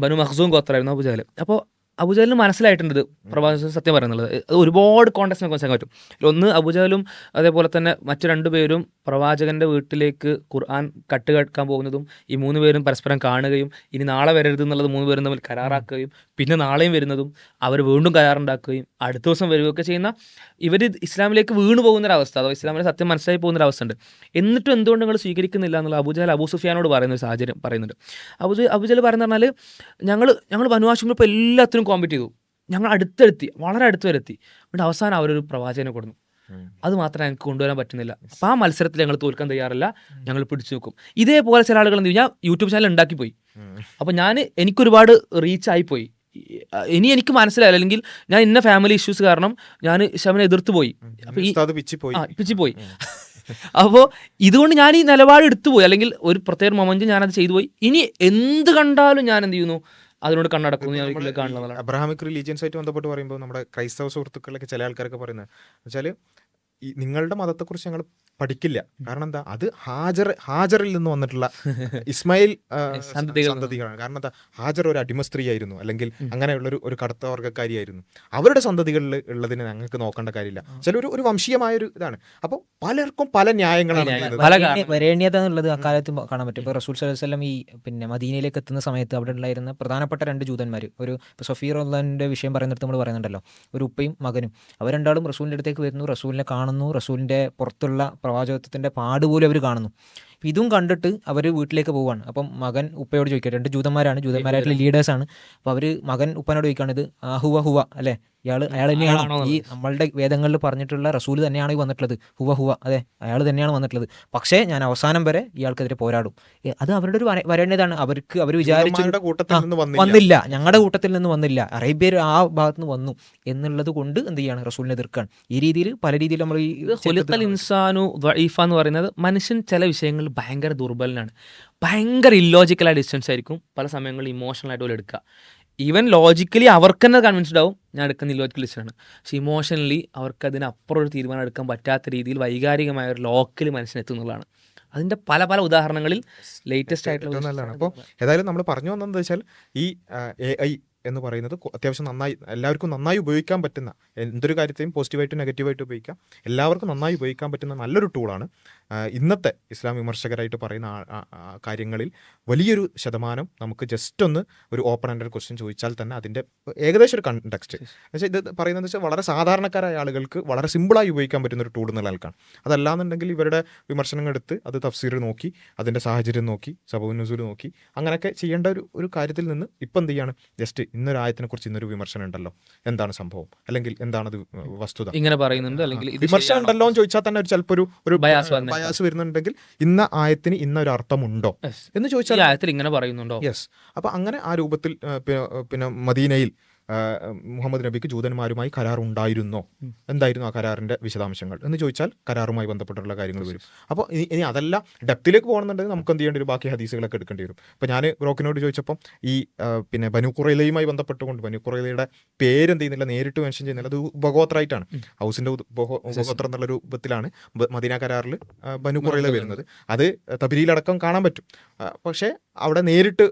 Speaker 1: ബനു മഖ്സൂം ഗോത്രമായിരുന്നു അബൂജഹൽ. അപ്പോൾ അബൂജഹലിന് മനസ്സിലായിട്ടുണ്ട് ഇത് പ്രവാചകൻ സത്യം പറയുന്നുള്ളത്. അത് ഒരുപാട് കോണ്ടക്സ്റ്റ് നമുക്ക് മനസ്സിലാക്കാൻ പറ്റും. ഒന്ന്, അബൂജഹലും അതേപോലെ തന്നെ മറ്റു രണ്ടുപേരും പ്രവാചകൻ്റെ വീട്ടിലേക്ക് ഖുർആൻ കട്ട് കേൾക്കാൻ പോകുന്നതും ഈ 3 പേരും പരസ്പരം കാണുകയും ഇനി നാളെ വരരുത് എന്നുള്ളത് 3 പേരും തമ്മിൽ കരാറാക്കുകയും പിന്നെ നാളെയും വരുന്നതും അവർ വീണ്ടും കരാറുണ്ടാക്കുകയും അടുത്ത ദിവസം വരികയൊക്കെ ചെയ്യുന്ന ഇവർ ഇസ്ലാമിലേക്ക് വീണു പോകുന്നൊരവസ്ഥ, അഥവാ ഇസ്ലാമിലെ സത്യം മനസ്സിലായി പോകുന്നൊരവസ്ഥ ഉണ്ട്. എന്നിട്ടും എന്തുകൊണ്ട് നിങ്ങൾ സ്വീകരിക്കുന്നില്ല എന്നുള്ള അബൂജഹൽ അബൂ സുഫിയാനോട് പറയുന്ന ഒരു സാഹചര്യം പറയുന്നുണ്ട്. അബൂജഹൽ പറയുന്നത് പറഞ്ഞാൽ ഞങ്ങൾ ബനു ഹാഷിമിനെ ഇപ്പോൾ എല്ലാത്തിനും കോമ്പറ്റ് ചെയ്തു, ഞങ്ങൾ അടുത്തെത്തി, വളരെ അടുത്ത് വരെ എത്തി, എന്നിട്ട് അവസാനം അവരൊരു പ്രവാചകനെ കൊടുന്നു, അത് മാത്രമേ ഞങ്ങൾക്ക് കൊണ്ടുവരാൻ പറ്റുന്നില്ല. അപ്പോൾ ആ മത്സരത്തിൽ ഞങ്ങൾ തോൽക്കാൻ തയ്യാറല്ല, ഞങ്ങൾ പിടിച്ചു നോക്കും. ഇതേപോലെ ചില ആളുകൾ എന്ത് ചെയ്യും, ഞാൻ യൂട്യൂബ് ചാനൽ ഉണ്ടാക്കിപ്പോയി, അപ്പോൾ എനിക്കൊരുപാട് റീച്ച് ആയിപ്പോയി, ഇനി എനിക്ക് മനസ്സിലായില്ല, അല്ലെങ്കിൽ ഞാൻ ഇന്ന ഫാമിലി ഇഷ്യൂസ് കാരണം ഞാൻ ഇസ്ലാമിനെ എതിർത്ത് പോയി, പിച്ചിപ്പോയി. അപ്പോൾ ഇതുകൊണ്ട് ഞാൻ ഈ നിലപാട് എടുത്തുപോയി, അല്ലെങ്കിൽ ഒരു പ്രത്യേക മൊമെന്റ് ഞാനത് ചെയ്തു പോയി. ഇനി എന്ത് കണ്ടാലും ഞാൻ എന്ത് ചെയ്യുന്നു, അതിനോട് കണ്ണടക്കുന്നു.
Speaker 2: അബ്രഹാമിക് റിലീജിയൻസ് ആയിട്ട് ബന്ധപ്പെട്ട് പറയുമ്പോൾ നമ്മുടെ ക്രൈസ്തവ സുഹൃത്തുക്കളിലൊക്കെ ചില ആൾക്കാരൊക്കെ പറയുന്നത് വെച്ചാൽ, നിങ്ങളുടെ മതത്തെക്കുറിച്ച് ഞങ്ങൾ പഠിക്കില്ല, കാരണം എന്താ, അത് ഹാജറിൽ നിന്ന് വന്നിട്ടുള്ള ഇസ്മായിൽ സന്തതികളാണ്. കാരണം എന്താ, ഹാജർ ഒരു അടിമ സ്ത്രീ ആയിരുന്നു, അല്ലെങ്കിൽ അങ്ങനെയുള്ള ഒരു കടത്തവർഗക്കാരിയായിരുന്നു. അവരുടെ സന്തതികളിൽ ഉള്ളതിനെ ഞങ്ങൾക്ക് നോക്കേണ്ട കാര്യമില്ല. ചില ഒരു വംശീയമായ ഒരു ഇതാണ്. അപ്പോൾ പലർക്കും പല ന്യായങ്ങളാണ്.
Speaker 3: വരേണ്യത എന്നുള്ളത് അക്കാലത്ത് കാണാൻ പറ്റും. ഇപ്പോൾ റസൂൽ സല്ലല്ലാഹു അലൈഹി വസല്ലം ഈ പിന്നെ മദീനയിലേക്ക് എത്തുന്ന സമയത്ത് അവിടെ ഉണ്ടായിരുന്ന പ്രധാനപ്പെട്ട 2 ജൂതന്മാർ, ഒരു സഫീർ അള്ളാഹിന്റെ വിഷയം പറയുന്നിടത്ത് നമ്മൾ പറയുന്നുണ്ടല്ലോ, ഒരു ഉപ്പയും മകനും, അവർ രണ്ടാളും റസൂലിൻ്റെ അടുത്തേക്ക് വരുന്നു, റസൂലിനെ കാണുന്നു, റസൂലിൻ്റെ പുറത്തുള്ള പ്രവാചകത്വത്തിൻ്റെ പാട് പോലും അവർ കാണുന്നു. ഇതും കണ്ടിട്ട് അവർ വീട്ടിലേക്ക് പോവുകയാണ്. അപ്പം മകൻ ഉപ്പയോട് ചോദിക്കുക, 2 ജൂതന്മാരായിട്ടുള്ള ലീഡേഴ്സാണ്. അപ്പോൾ അവർ മകൻ ഉപ്പനോട് ചോദിക്കുകയാണ്, ഇത് ഹുവ അല്ലേ, അയാൾ തന്നെയാണോ ഈ നമ്മളുടെ വേദങ്ങളിൽ പറഞ്ഞിട്ടുള്ള റസൂൽ തന്നെയാണ് ഈ വന്നിട്ടുള്ളത്, ഹുവ അതെ അയാൾ തന്നെയാണ് വന്നിട്ടുള്ളത്, പക്ഷേ ഞാൻ അവസാനം വരെ ഇയാൾക്കെതിരെ പോരാടും. അത് അവരുടെ ഒരു വരേണ്ടതാണ്. അവർ വിചാരിച്ചു വന്നില്ല, ഞങ്ങളുടെ കൂട്ടത്തിൽ നിന്ന് വന്നില്ല, അറേബ്യർ ആ ഭാഗത്ത് നിന്ന് വന്നു എന്നുള്ളത് കൊണ്ട് എന്ത് ചെയ്യാണ്, റസൂലിനെ എതിർക്കാണ്. ഈ രീതിയിൽ പല രീതിയിൽ നമ്മൾ ഈ
Speaker 1: ഖുലിഖൽ ഇൻസാനു ദഈഫ എന്ന് പറയുന്നത് മനുഷ്യൻ ചില വിഷയങ്ങളിൽ ഭയങ്കര ദുർബലനാണ്, ഭയങ്കര ഇല്ലോജിക്കലായ ഡിസിഷൻസ് ആയിരിക്കും പല സമയങ്ങളിൽ ഇമോഷണലായിട്ട് പോലും എടുക്കുക. ഈവൻ ലോജിക്കലി അവർക്ക് തന്നെ കൺവിൻസ്ഡ് ആവും ഞാൻ എടുക്കുന്ന ഇല്ലോജിക്കൽ ഡിസിഷനാണ്, പക്ഷെ ഇമോഷണലി അവർക്ക് അതിനപ്പുറം ഒരു തീരുമാനം എടുക്കാൻ പറ്റാത്ത രീതിയിൽ വൈകാരികമായ ഒരു ലോക്കൽ മനുഷ്യനെത്തുന്നതാണ്. അതിൻ്റെ പല പല ഉദാഹരണങ്ങളിൽ ലേറ്റസ്റ്റ് ആയിട്ടുള്ള
Speaker 2: നല്ലതാണ്. അപ്പോൾ ഏതായാലും നമ്മൾ പറഞ്ഞു വന്നതെന്ന് വെച്ചാൽ ഈ AI എന്ന് പറയുന്നത് അത്യാവശ്യം നന്നായി എല്ലാവർക്കും നന്നായി ഉപയോഗിക്കാൻ പറ്റുന്ന, എന്തൊരു കാര്യത്തെയും പോസിറ്റീവായിട്ടും നെഗറ്റീവായിട്ടും ഉപയോഗിക്കാം, എല്ലാവർക്കും നന്നായി ഉപയോഗിക്കാൻ പറ്റുന്ന നല്ലൊരു ടൂളാണ്. ഇന്നത്തെ ഇസ്ലാം വിമർശകരായിട്ട് പറയുന്ന കാര്യങ്ങളിൽ വലിയൊരു ശതമാനം നമുക്ക് ജസ്റ്റ് ഒന്ന് ഒരു ഓപ്പൺ എൻഡഡ് ക്വസ്റ്റ്യൻ ചോദിച്ചാൽ തന്നെ അതിൻ്റെ ഏകദേശം ഒരു കണ്ടക്സ്റ്റ് പക്ഷേ ഇത് പറയുന്നത് വെച്ചാൽ വളരെ സാധാരണക്കാരായ ആളുകൾക്ക് വളരെ സിമ്പിളായി ഉപയോഗിക്കാൻ പറ്റുന്ന ഒരു ടൂൾ എന്നുള്ള ആൾക്കാണ്. അതല്ലാന്നുണ്ടെങ്കിൽ ഇവരുടെ വിമർശനങ്ങൾ എടുത്ത് അത് തഫ്സീർ നോക്കി അതിൻ്റെ സാഹചര്യം നോക്കി സബബുൻ നുസൂൽ നോക്കി അങ്ങനെയൊക്കെ ചെയ്യേണ്ട ഒരു കാര്യത്തിൽ നിന്ന് ഇപ്പം എന്ത് ചെയ്യാണ്, ജസ്റ്റ് ഇന്നൊരു ആയത്തിനെ കുറിച്ച് ഇന്നൊരു വിമർശനം ഉണ്ടല്ലോ, എന്താണ് സംഭവം, അല്ലെങ്കിൽ എന്താണത് വസ്തുത,
Speaker 1: ഇങ്ങനെ പറയുന്നുണ്ട്, അല്ലെങ്കിൽ
Speaker 2: വിമർശനം ഉണ്ടല്ലോ എന്ന് ചോദിച്ചാൽ തന്നെ ചിലപ്പോൾ ഒരു ബയാസ് വരുന്നുണ്ടെങ്കിൽ ഇന്ന ആയത്തിന് ഇന്നൊരു അർത്ഥമുണ്ടോ എന്ന് ചോദിച്ചാൽ
Speaker 1: ആയത്തിൽ ഇങ്ങനെ പറയുന്നുണ്ടോ.
Speaker 2: യെസ്. അപ്പൊ അങ്ങനെ ആ രൂപത്തിൽ പിന്നെ മദീനയിൽ മുഹമ്മദ് നബിക്ക് ജൂതന്മാരുമായി കരാർ ഉണ്ടായിരുന്നോ, എന്തായിരുന്നു ആ കരാറിന്റെ വിശദാംശങ്ങൾ എന്ന് ചോദിച്ചാൽ കരാറുമായി ബന്ധപ്പെട്ടുള്ള കാര്യങ്ങൾ വരും. അപ്പോൾ ഇനി അതല്ല ഡെപ്തിലേക്ക് പോകണമെന്നുണ്ടെങ്കിൽ നമുക്ക് എന്ത് ചെയ്യേണ്ടി വരും, ബാക്കി ഹദീസുകളൊക്കെ എടുക്കേണ്ടി വരും. ഇപ്പോൾ ഞാൻ ഗ്രോക്കിനോട് ചോദിച്ചപ്പം ഈ പിന്നെ ബനു ഖുറൈലയുമായി ബന്ധപ്പെട്ടുകൊണ്ട് ബനു ഖുറൈലയുടെ പേര് എന്ത് ചെയ്യുന്നില്ല, നേരിട്ട് മെൻഷൻ ചെയ്യുന്നില്ല, അത് ഉപഗോത്രായിട്ടാണ്, ഹൗസിന്റെ ഉപഗോത്രം എന്നുള്ള രൂപത്തിലാണ് മദീന കരാറിൽ ബനു ഖുറൈല വരുന്നത്. അത് തബരീലടക്കം കാണാൻ പറ്റും. പക്ഷേ അവിടെ നേരിട്ട്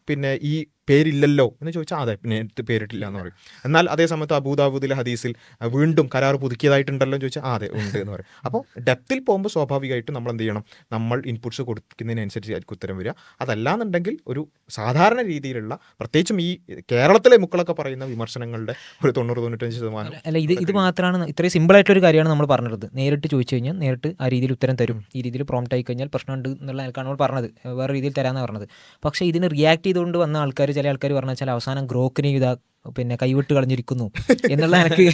Speaker 2: പിന്നെ ഈ പേരില്ലല്ലോ എന്ന് ചോദിച്ചാൽ അതെ നേരിട്ട് പേരിട്ടില്ല എന്ന് പറയും. എന്നാൽ അതേ സമയത്ത് അബൂദാവൂദിലെ ഹദീസിൽ വീണ്ടും കരാർ പുതുക്കിയതായിട്ടുണ്ടല്ലോ എന്ന് ചോദിച്ചാൽ അതെ ഉണ്ട് എന്ന് പറയും. അപ്പോൾ ഡെപ്തിൽ പോകുമ്പോൾ സ്വാഭാവികമായിട്ടും നമ്മൾ എന്ത് ചെയ്യണം, നമ്മൾ ഇൻപുട്സ് കൊടുക്കുന്നതിനനുസരിച്ച് ആയിരിക്കും ഉത്തരം വരിക. അതല്ലാന്നുണ്ടെങ്കിൽ ഒരു സാധാരണ രീതിയിലുള്ള, പ്രത്യേകിച്ചും ഈ കേരളത്തിലെ മുക്കളൊക്കെ പറയുന്ന വിമർശനങ്ങളുടെ ഒരു 90-95%
Speaker 3: അല്ല ഇത് മാത്രമാണ്, ഇത്രയും സിമ്പിൾ ആയിട്ടൊരു കാര്യമാണ് നമ്മൾ പറഞ്ഞത്. നേരിട്ട് ചോദിച്ചു കഴിഞ്ഞാൽ നേരിട്ട് ആ രീതിയിൽ ഉത്തരം തരും, ഈ രീതിയിൽ പ്രോംപ്റ്റ് ആയി കഴിഞ്ഞാൽ പ്രശ്നമുണ്ട് എന്നുള്ള ആൾക്കാണ് നമ്മൾ പറഞ്ഞത്, വേറെ രീതിയിൽ തരാമെന്നാണ് പറഞ്ഞത്. പക്ഷേ ഇതിന് റിയാക്ട് ചെയ്തുകൊണ്ട് വന്ന ആൾക്കാർ, ചില ആൾക്കാർ പറഞ്ഞാൽ അവസാനം ഗ്രോക്കിനെ ഇതാ പിന്നെ കൈവിട്ട് കളഞ്ഞിരിക്കുന്നു എന്നുള്ള എനിക്ക്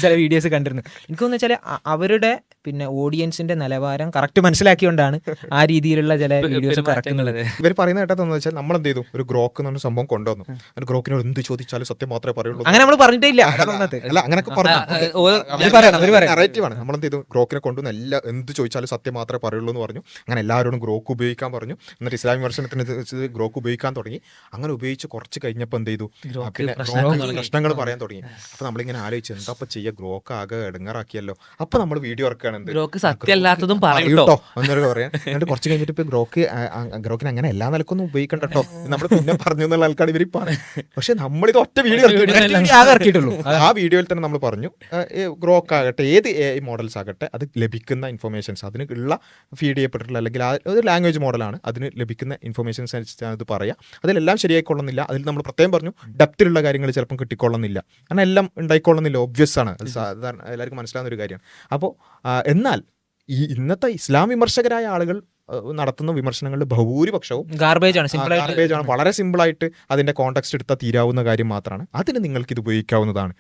Speaker 3: ചില വീഡിയോസ് കണ്ടിരുന്നു. എനിക്കൊന്ന് വെച്ചാൽ അവരുടെ പിന്നെ ഓഡിയൻസിന്റെ നിലവാരം കറക്റ്റ് മനസ്സിലാക്കിയോണ്ടാണ് ആ രീതിയിലുള്ള ചില വീഡിയോസ് ഇറക്കുന്നത്.
Speaker 2: ഇവർ പറയുന്ന കേട്ടതെന്ന് വെച്ചാൽ നമ്മൾ എന്ത് ചെയ്തു, ഒരു ഗ്രോക്ക് എന്ന് പറഞ്ഞ സംഭവം കൊണ്ടുവന്നു, ഗ്രോക്കിനോട് എന്ത് ചോദിച്ചാലും സത്യം മാത്രമേ പറയുള്ളൂ,
Speaker 3: അങ്ങനെ നമ്മൾ പറഞ്ഞിട്ടേ ഇല്ല.
Speaker 2: അല്ല അങ്ങനെയൊക്കെ പറഞ്ഞു നറേറ്റീവാണ്. നമ്മളെന്ത് ചെയ്തു, ഗ്രോക്കിനെ കൊണ്ടുവന്ന് എല്ലാ എന്ത് ചോദിച്ചാലും സത്യം മാത്രമേ പറയുള്ളൂ എന്ന് പറഞ്ഞു. അങ്ങനെ എല്ലാവരോടും ഗ്രോക്ക് ഉപയോഗിക്കാൻ പറഞ്ഞു. എന്നിട്ട് ഇസ്ലാം വിമർശനത്തിന് ഗ്രോക്ക് ഉപയോഗിക്കാൻ തുടങ്ങി. അങ്ങനെ ഉപയോഗിച്ച് കുറച്ച് കഴിഞ്ഞപ്പോൾ എന്ത് ചെയ്തു, പിന്നെ പ്രശ്നങ്ങൾ പറയാൻ തുടങ്ങി. അപ്പൊ നമ്മളിങ്ങനെ ആലോചിച്ച് എന്താ ചെയ്യുക, ഗ്രോക്ക് ആകെ ഇടങ്ങാറാക്കിയല്ലോ. അപ്പൊ നമ്മൾ വീഡിയോ ഇറക്കുകയാണ്,
Speaker 1: സത്യമല്ലാത്തതും
Speaker 2: പറയട്ടോ എന്നൊക്കെ പറയാം. എന്നിട്ട് കുറച്ച് കഴിഞ്ഞിട്ട് ഇപ്പൊ ഗ്രോക്കിന് അങ്ങനെ എല്ലാ നിലക്കൊന്നും ഉപയോഗിക്കണ്ട കേട്ടോ നമ്മൾ പിന്നെ പറഞ്ഞു എന്നുള്ള ആൾക്കാർ ഇവർ പറയും. പക്ഷെ നമ്മളിത് ഒറ്റ വീഡിയോ ഇറക്കിയിട്ടുള്ളൂ. ആ വീഡിയോയിൽ തന്നെ നമ്മൾ പറഞ്ഞു ഗ്രോക്ക് ആകട്ടെ ഏത് AI മോഡൽസ് ആകട്ടെ അത് ലഭിക്കുന്ന ഇൻഫർമേഷൻസ് അതിന് ഉള്ള ഫീഡ് ചെയ്യപ്പെട്ടിട്ടുള്ള, അല്ലെങ്കിൽ ഒരു ലാംഗ്വേജ് മോഡലാണ്, അതിന് ലഭിക്കുന്ന ഇൻഫർമേഷൻസ് അനുസരിച്ചാണ് ഇത് പറയാം. അതിലെല്ലാം ശരിയായിക്കൊള്ളുന്നില്ല. അതിൽ നമ്മൾ പ്രത്യേകം പറഞ്ഞു ഡെപ്തിലുള്ള കാര്യങ്ങൾ ചിലപ്പം കിട്ടിക്കൊള്ളുന്നില്ല, കാരണം എല്ലാം ഉണ്ടായിക്കൊള്ളുന്നില്ല, ഒബ്വിയസ് ആണ്, അത് സാധാരണ എല്ലാവർക്കും മനസ്സിലാവുന്ന ഒരു കാര്യമാണ്. അപ്പോൾ എന്നാൽ ഈ ഇന്നത്തെ ഇസ്ലാം വിമർശകരായ ആളുകൾ നടത്തുന്ന വിമർശനങ്ങളിൽ ഭൂരിപക്ഷവും ഗാർബേജ് ആണ്. വളരെ സിമ്പിളായിട്ട് അതിൻ്റെ കോണ്ടെക്സ്റ്റ് എടുത്താൽ തീരാവുന്ന കാര്യം മാത്രമാണ്, അതിന് നിങ്ങൾക്ക് ഇത് ഉപയോഗിക്കാവുന്നതാണ്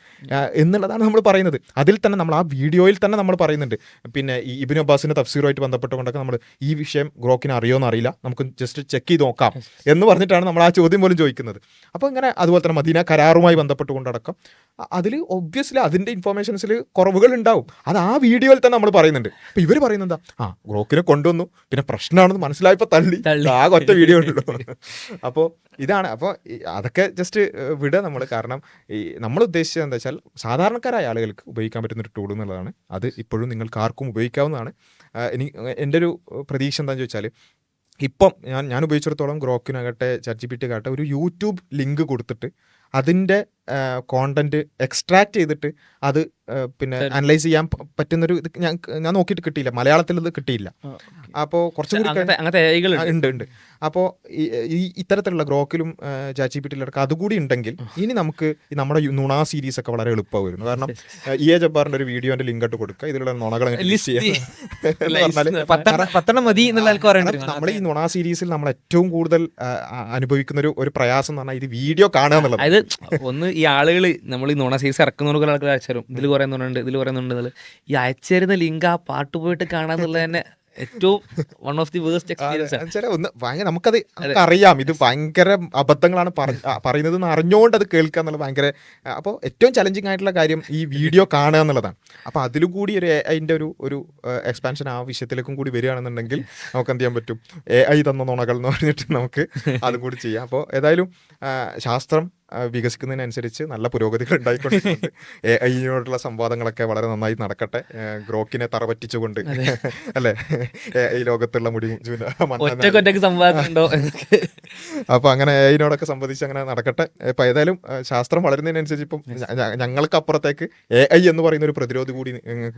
Speaker 2: എന്നുള്ളതാണ് നമ്മൾ പറയുന്നത്. അതിൽ തന്നെ നമ്മൾ ആ വീഡിയോയിൽ തന്നെ നമ്മൾ പറയുന്നുണ്ട്, പിന്നെ ഈ ഇബ്നു അബ്ബാസിന്റെ തഫ്സീറുമായിട്ട് ബന്ധപ്പെട്ടുകൊണ്ടൊക്കെ നമ്മൾ ഈ വിഷയം ഗ്രോക്കിന് അറിയോന്ന് അറിയില്ല, നമുക്ക് ജസ്റ്റ് ചെക്ക് ചെയ്ത് നോക്കാം എന്ന് പറഞ്ഞിട്ടാണ് നമ്മൾ ആ ചോദ്യം പോലും ചോദിക്കുന്നത്. അപ്പോൾ ഇങ്ങനെ അതുപോലെ തന്നെ മദീന കരാറുമായി ബന്ധപ്പെട്ടുകൊണ്ടടക്കം അതിൽ ഒബ്വിയസ്ലി അതിൻ്റെ ഇൻഫോർമേഷൻസിൽ കുറവുകൾ ഉണ്ടാവും. അത് ആ വീഡിയോയിൽ തന്നെ നമ്മൾ പറയുന്നുണ്ട്. അപ്പോൾ ഇവർ പറയുന്നത് എന്താ, ഗ്രോക്കിനെ കൊണ്ടുവന്നു പിന്നെ പ്രശ്നമാണെന്ന് മനസ്സിലായപ്പോൾ തള്ളി ആകെ ഒറ്റ വീഡിയോ ഉണ്ടല്ലോ. അപ്പോൾ ഇതാണ്. അപ്പോൾ അതൊക്കെ ജസ്റ്റ് വിടുക നമ്മൾ. കാരണം ഈ നമ്മൾ ഉദ്ദേശിച്ചത് എന്താ വെച്ചാൽ സാധാരണക്കാരായ ആളുകൾക്ക് ഉപയോഗിക്കാൻ പറ്റുന്നൊരു ടൂൾ എന്നുള്ളതാണ്. അത് ഇപ്പോഴും നിങ്ങൾക്ക് ആർക്കും ഉപയോഗിക്കാവുന്നതാണ്. എൻ്റെ ഒരു പ്രതീക്ഷ എന്താണെന്ന് ചോദിച്ചാൽ, ഇപ്പം ഞാൻ ഉപയോഗിച്ചിടത്തോളം ഗ്രോക്കിനാകട്ടെ ChatGPT ആകട്ടെ ഒരു യൂട്യൂബ് ലിങ്ക് കൊടുത്തിട്ട് അതിൻ്റെ കോണ്ടന്റ് എക്സ്ട്രാക്ട് ചെയ്തിട്ട് അത് പിന്നെ അനലൈസ് ചെയ്യാൻ പറ്റുന്നൊരു ഇത് ഞാൻ നോക്കിയിട്ട് കിട്ടിയില്ല, മലയാളത്തിൽ ഇത് കിട്ടിയില്ല. അപ്പോൾ കുറച്ചും കൂടി
Speaker 1: അങ്ങനത്തെ AI കളുണ്ട്.
Speaker 2: ഉണ്ട്. അപ്പോൾ ഈ ഇത്തരത്തിലുള്ള ഗ്രോക്കിലും ChatGPT-യിലൊക്കെ അതുകൂടി ഉണ്ടെങ്കിൽ ഇനി നമുക്ക് ഈ നമ്മുടെ നുണ സീരീസ് ഒക്കെ വളരെ എളുപ്പമായിരുന്നു. കാരണം EA ജബ്ബാറിന്റെ ഒരു വീഡിയോന്റെ ലിങ്ക് ഇട്ട് കൊടുക്കുക, ഇതിലുള്ള നുണകൾ ലിസ്റ്റ് ചെയ്യാം.
Speaker 3: 10 മതി എന്നുള്ള ആൾക്ക് പറയേണ്ടി വരും.
Speaker 2: നമ്മൾ ഈ നുണ സീരീസിൽ നമ്മൾ ഏറ്റവും കൂടുതൽ അനുഭവിക്കുന്ന ഒരു പ്രയാസം എന്ന് പറഞ്ഞാൽ ഇത് വീഡിയോ കാണുക എന്നുള്ളത്.
Speaker 1: അതായത് ഒന്ന് ഈ ആളുകൾ നമ്മൾ ഈ നുണ സീരീസ് ഇറക്കുന്ന ആൾക്കാർ അയച്ചു ഇതിൽ കുറേ നുണുണ്ട്, ഇതിൽ കുറേ നുണ്ട്, ഈ അയച്ചു തരുന്ന ലിങ്ക് ആ പാട്ട് പോയിട്ട് കാണാന്നുള്ളത് തന്നെ ഏറ്റവും one of the worst experience ആണ്.
Speaker 2: ഒന്ന് ഭയങ്കര നമുക്കത് അറിയാം, ഇത് ഭയങ്കര അബദ്ധങ്ങളാണ് പറയുന്നത് അറിഞ്ഞുകൊണ്ട് അത് കേൾക്കുക എന്നുള്ളത് ഭയങ്കര. അപ്പോൾ ഏറ്റവും ചലഞ്ചിങ് ആയിട്ടുള്ള കാര്യം ഈ വീഡിയോ കാണുക എന്നുള്ളതാണ്. അപ്പോൾ അതിലും കൂടി ഒരു AI-ന്റെ ഒരു എക്സ്പാൻഷൻ ആ വിഷയത്തിലേക്കും കൂടി വരികയാണെന്നുണ്ടെങ്കിൽ നമുക്ക് എന്ത് ചെയ്യാൻ പറ്റും, AI തന്ന നുണകൾ എന്ന് പറഞ്ഞിട്ട് നമുക്ക് അതും കൂടി ചെയ്യാം. അപ്പോൾ ഏതായാലും ശാസ്ത്രം വികസിക്കുന്നതിനനുസരിച്ച് നല്ല പുരോഗതികൾ ഉണ്ടായിക്കൊണ്ടിരിക്കുന്നുണ്ട്. AI-യോടുള്ള സംവാദങ്ങളൊക്കെ വളരെ നന്നായി നടക്കട്ടെ, ഗ്രോക്കിനെ തറപറ്റിച്ചുകൊണ്ട് അല്ലേ AI ലോകത്തുള്ള
Speaker 1: ഒറ്റക്കൊറ്റക്ക് സംവാദമുണ്ടോ.
Speaker 2: അപ്പൊ അങ്ങനെ AI-നോടൊക്കെ സംബന്ധിച്ച് അങ്ങനെ നടക്കട്ടെ. ഇപ്പൊ ഏതായാലും ശാസ്ത്രം വളരുന്നതിനനുസരിച്ച് ഇപ്പം ഞങ്ങൾക്ക് അപ്പുറത്തേക്ക് AI എന്ന് പറയുന്ന ഒരു പ്രതിരോധി കൂടി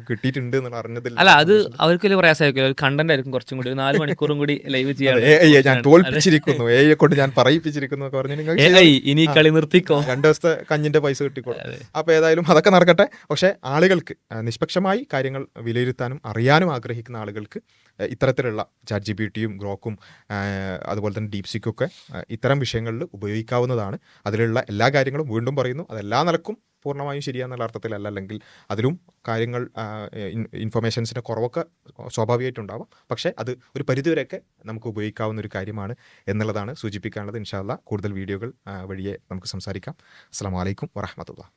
Speaker 2: കിട്ടിയിട്ടുണ്ട് എന്ന് അറിഞ്ഞതിൽ
Speaker 1: അല്ല, അത് അവർക്ക് വലിയ പ്രയാസമായിരിക്കും. കണ്ടന്റ് ആയിരിക്കും കുറച്ചും കൂടി 4 മണിക്കൂറും കൂടി ലൈവ് ചെയ്യാൻ.
Speaker 2: AI ഞാൻ തോൽപ്പിച്ചിരിക്കുന്നു, AI കൊണ്ട് ഞാൻ പറയിപ്പിച്ചിരിക്കുന്നു എന്നൊക്കെ പറഞ്ഞു നിങ്ങൾ
Speaker 1: ഇനി കളി നിർത്തിക്കോ,
Speaker 2: 2 ദിവസത്തെ കഞ്ഞിന്റെ പൈസ കിട്ടിക്കോളും. അപ്പൊ ഏതായാലും അതൊക്കെ നടക്കട്ടെ. പക്ഷെ ആളുകൾക്ക് നിഷ്പക്ഷമായി കാര്യങ്ങൾ വിലയിരുത്താനും അറിയാനും ആഗ്രഹിക്കുന്ന ആളുകൾക്ക് ഇത്തരത്തിലുള്ള ChatGPT-യും ഗ്രോക്കും അതുപോലെ തന്നെ DeepSeek ഒക്കെ ഇത്തരം വിഷയങ്ങളിൽ ഉപയോഗിക്കാവുന്നതാണ്. അതിലുള്ള എല്ലാ കാര്യങ്ങളും വീണ്ടും പറയുന്നു, അതെല്ലാ നിലക്കും പൂർണ്ണമായും ശരിയാന്നുള്ള അർത്ഥത്തിലല്ല, അല്ലെങ്കിൽ അതിലും കാര്യങ്ങൾ ഇൻഫർമേഷൻസിൻ്റെ കുറവൊക്കെ സ്വാഭാവികമായിട്ടുണ്ടാവാം. പക്ഷേ അത് ഒരു പരിധിവരെയൊക്കെ നമുക്ക് ഉപയോഗിക്കാവുന്ന ഒരു കാര്യമാണ് എന്നുള്ളതാണ് സൂചിപ്പിക്കാനുള്ളത്. ഇൻഷാ അല്ലാഹ് കൂടുതൽ വീഡിയോകൾ വഴിയെ നമുക്ക് സംസാരിക്കാം. അസ്സലാമു അലൈക്കും വറഹ്മത്തുള്ളാഹി.